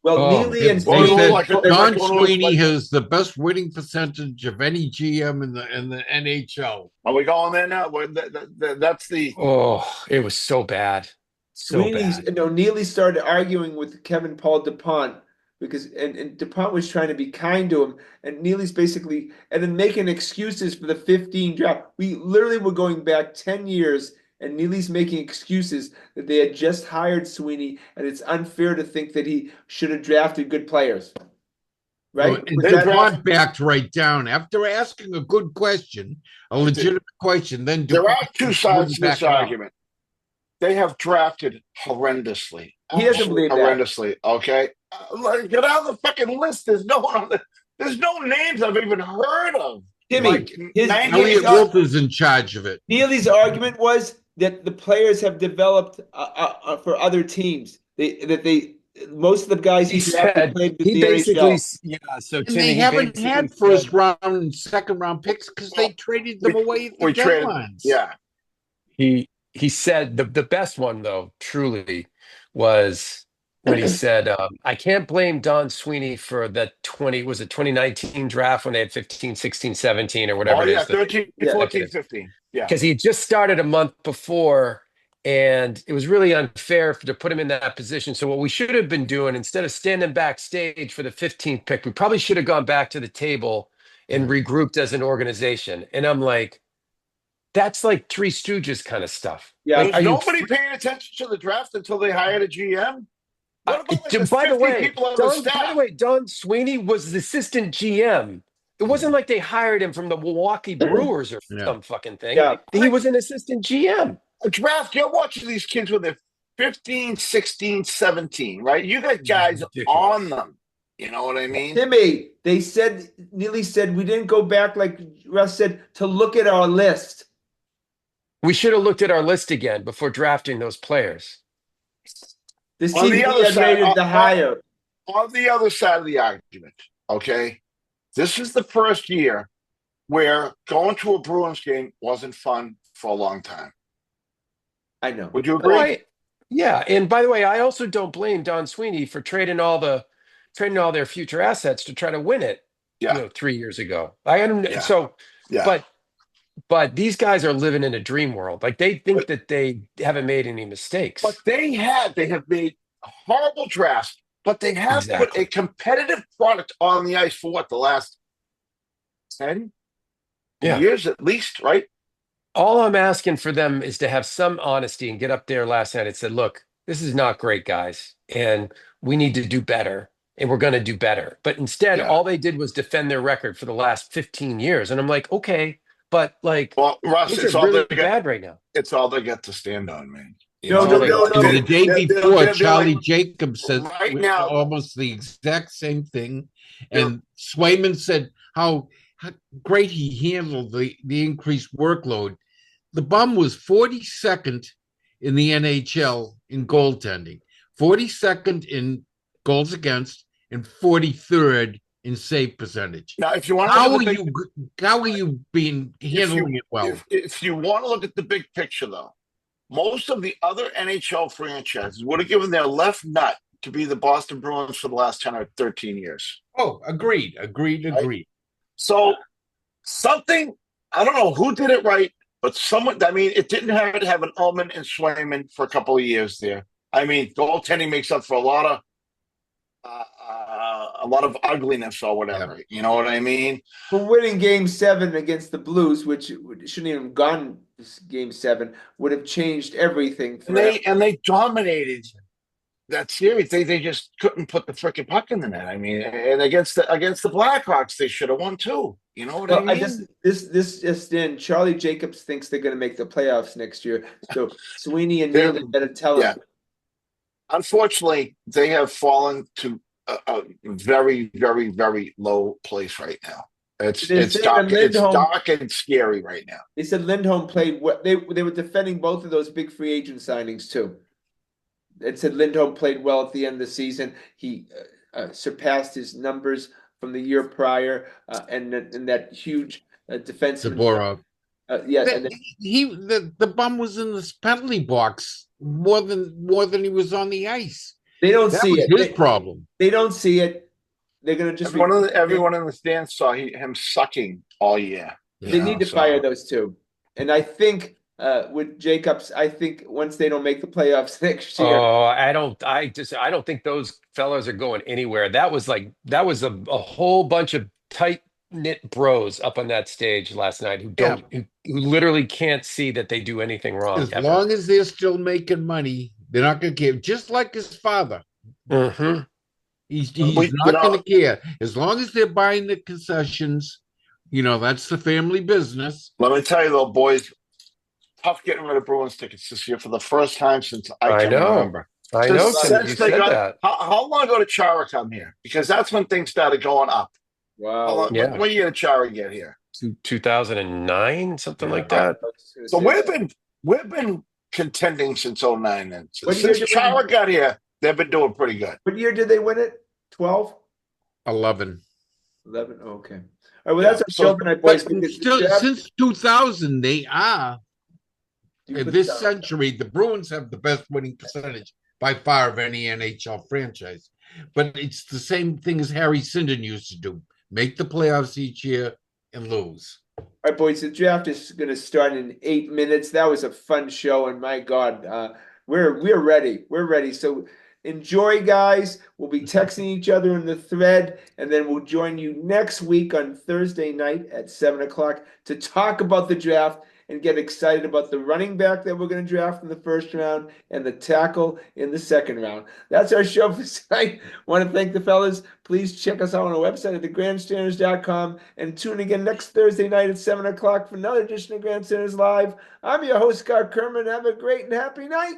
Speaker 1: Well, Neely and
Speaker 3: Don Sweeney has the best winning percentage of any GM in the NHL.
Speaker 2: Are we going there now? That's the.
Speaker 4: Oh, it was so bad.
Speaker 1: Neely started arguing with Kevin Paul DuPont because and DuPont was trying to be kind to him, and Neely's basically and then making excuses for the 15 draft. We literally were going back 10 years. And Neely's making excuses that they had just hired Sweeney, and it's unfair to think that he should have drafted good players. Right?
Speaker 3: DuPont backed right down after asking a good question, a legitimate question. Then
Speaker 2: there are two sides to this argument. They have drafted horrendously.
Speaker 1: He doesn't believe
Speaker 2: horrendously. That. Okay, get out of the fucking list. There's no one on the. There's no names I've even heard of.
Speaker 1: Timmy,
Speaker 3: Elliot Wolf is in charge of it.
Speaker 1: Neely's argument was that the players have developed for other teams. Most of the guys
Speaker 4: he said played with the NHL. Yeah. So Timmy,
Speaker 3: they haven't had first round and second round picks because they traded them away at the deadlines.
Speaker 2: Yeah.
Speaker 4: He said the best one though truly was when he said, I can't blame Don Sweeney for the 2019 draft when they had 15, 16, 17 or whatever.
Speaker 2: Oh, yeah, 13, 14, 15. Yeah.
Speaker 4: Because he had just started a month before, and it was really unfair to put him in that position. So what we should have been doing, instead of standing backstage for the 15th pick, we probably should have gone back to the table and regrouped as an organization. And I'm like, that's like Three Stooges kind of stuff.
Speaker 2: Yeah. Like, nobody paying attention to the draft until they hired a GM?
Speaker 4: By the way, Don Sweeney was the assistant GM. It wasn't like they hired him from the Milwaukee Brewers or some fucking thing. Yeah. He was an assistant GM.
Speaker 2: A draft, you're watching these kids when they're 15, 16, 17, right? You got guys on them. You know what I mean?
Speaker 1: Timmy, Neely said, we didn't go back, like Russ said, to look at our list.
Speaker 4: We should have looked at our list again before drafting those players.
Speaker 1: This team had rated the higher.
Speaker 2: On the other side of the argument, okay? This is the first year where going to a Bruins game wasn't fun for a long time.
Speaker 1: I know.
Speaker 2: Would you agree?
Speaker 4: Yeah. And by the way, I also don't blame Don Sweeney for trading all their future assets to try to win it.
Speaker 2: Yeah.
Speaker 4: 3 years ago. But these guys are living in a dream world. Like they think that they haven't made any mistakes.
Speaker 2: But they have made horrible drafts. But they have put a competitive product on the ice for the last 10 years at least, right?
Speaker 4: All I'm asking for them is to have some honesty and get up there last night and said, look, this is not great, guys, and we need to do better, and we're going to do better. But instead, all they did was defend their record for the last 15 years. And I'm like, okay, but like,
Speaker 2: Russ,
Speaker 4: it's really bad right now.
Speaker 2: It's all they get to stand on, man.
Speaker 3: No. The day before, Charlie Jacobs said almost the exact same thing. And Swayman said how great he handled the increased workload. The bum was 42nd in the NHL in goaltending, 42nd in goals against, and 43rd in save percentage.
Speaker 2: Now, if you want to
Speaker 3: how are you being handling it well?
Speaker 2: If you want to look at the big picture, though, most of the other NHL franchises would have given their left nut to be the Boston Bruins for the last 10 or 13 years.
Speaker 3: Oh, agreed.
Speaker 2: Right? So something, I don't know who did it right, but someone, I mean, it didn't have to have an Ullman and Swayman for a couple of years there. I mean, goaltending makes up for a lot of ugliness or whatever.
Speaker 3: Yeah.
Speaker 2: You know what I mean?
Speaker 1: For winning Game 7 against the Blues, which shouldn't even have gone Game 7, would have changed everything.
Speaker 2: And they dominated that series. They just couldn't put the freaking puck in the net. I mean, and against the Blackhawks, they should have won too. You know what I mean?
Speaker 1: This just in. Charlie Jacobs thinks they're going to make the playoffs next year. So Sweeney and Neely better tell him.
Speaker 2: Unfortunately, they have fallen to a very, very, very low place right now. It's dark. It's dark and scary right now.
Speaker 1: They said Lindholm played what they were defending both of those big free agent signings too. It said Lindholm played well at the end of the season. He surpassed his numbers from the year prior, and that huge defenseman.
Speaker 3: Zaborov.
Speaker 1: The
Speaker 3: bum was in this penalty box more than he was on the ice.
Speaker 1: They don't see it.
Speaker 3: His problem.
Speaker 1: They don't see it. They're going to just
Speaker 2: everyone in the stands saw him sucking all year.
Speaker 1: They need to fire those two, and I think with Jacobs, I think once they don't make the playoffs next year.
Speaker 4: Oh, I don't think those fellows are going anywhere. That was a whole bunch of tight knit bros up on that stage last night who literally can't see that they do anything wrong.
Speaker 3: As long as they're still making money, they're not going to care. Just like his father.
Speaker 4: Mm-hmm.
Speaker 3: He's not going to care. As long as they're buying the concessions, that's the family business.
Speaker 2: Let me tell you though, boys, tough getting rid of Bruins tickets this year for the first time since I can remember.
Speaker 4: I know. Since they got that.
Speaker 2: How long ago did Chara come here? Because that's when things started going up.
Speaker 1: Wow.
Speaker 2: When did Chara get here?
Speaker 4: 2009, something like that.
Speaker 2: So we've been contending since 2009 then. Since Chara got here, they've been doing pretty good.
Speaker 1: What year did they win it? 12?
Speaker 3: 11.
Speaker 1: 11? Oh, okay. All right, well, that's our show tonight, boys.
Speaker 3: Since 2000, they are. In this century, the Bruins have the best winning percentage by far of any NHL franchise. But it's the same thing as Harry Sinden used to do. Make the playoffs each year and lose.
Speaker 1: All right, boys, the draft is going to start in 8 minutes. That was a fun show, and my God, we're ready. We're ready. So enjoy, guys. We'll be texting each other in the thread, and then we'll join you next week on Thursday night at 7 o'clock to talk about the draft and get excited about the running back that we're going to draft in the first round and the tackle in the second round. That's our show for tonight. Want to thank the fellas. Please check us out on our website at thegrandstanders.com and tune again next Thursday night at 7 o'clock for another edition of Grandstanders Live. I'm your host, Scott Kerman. Have a great and happy night.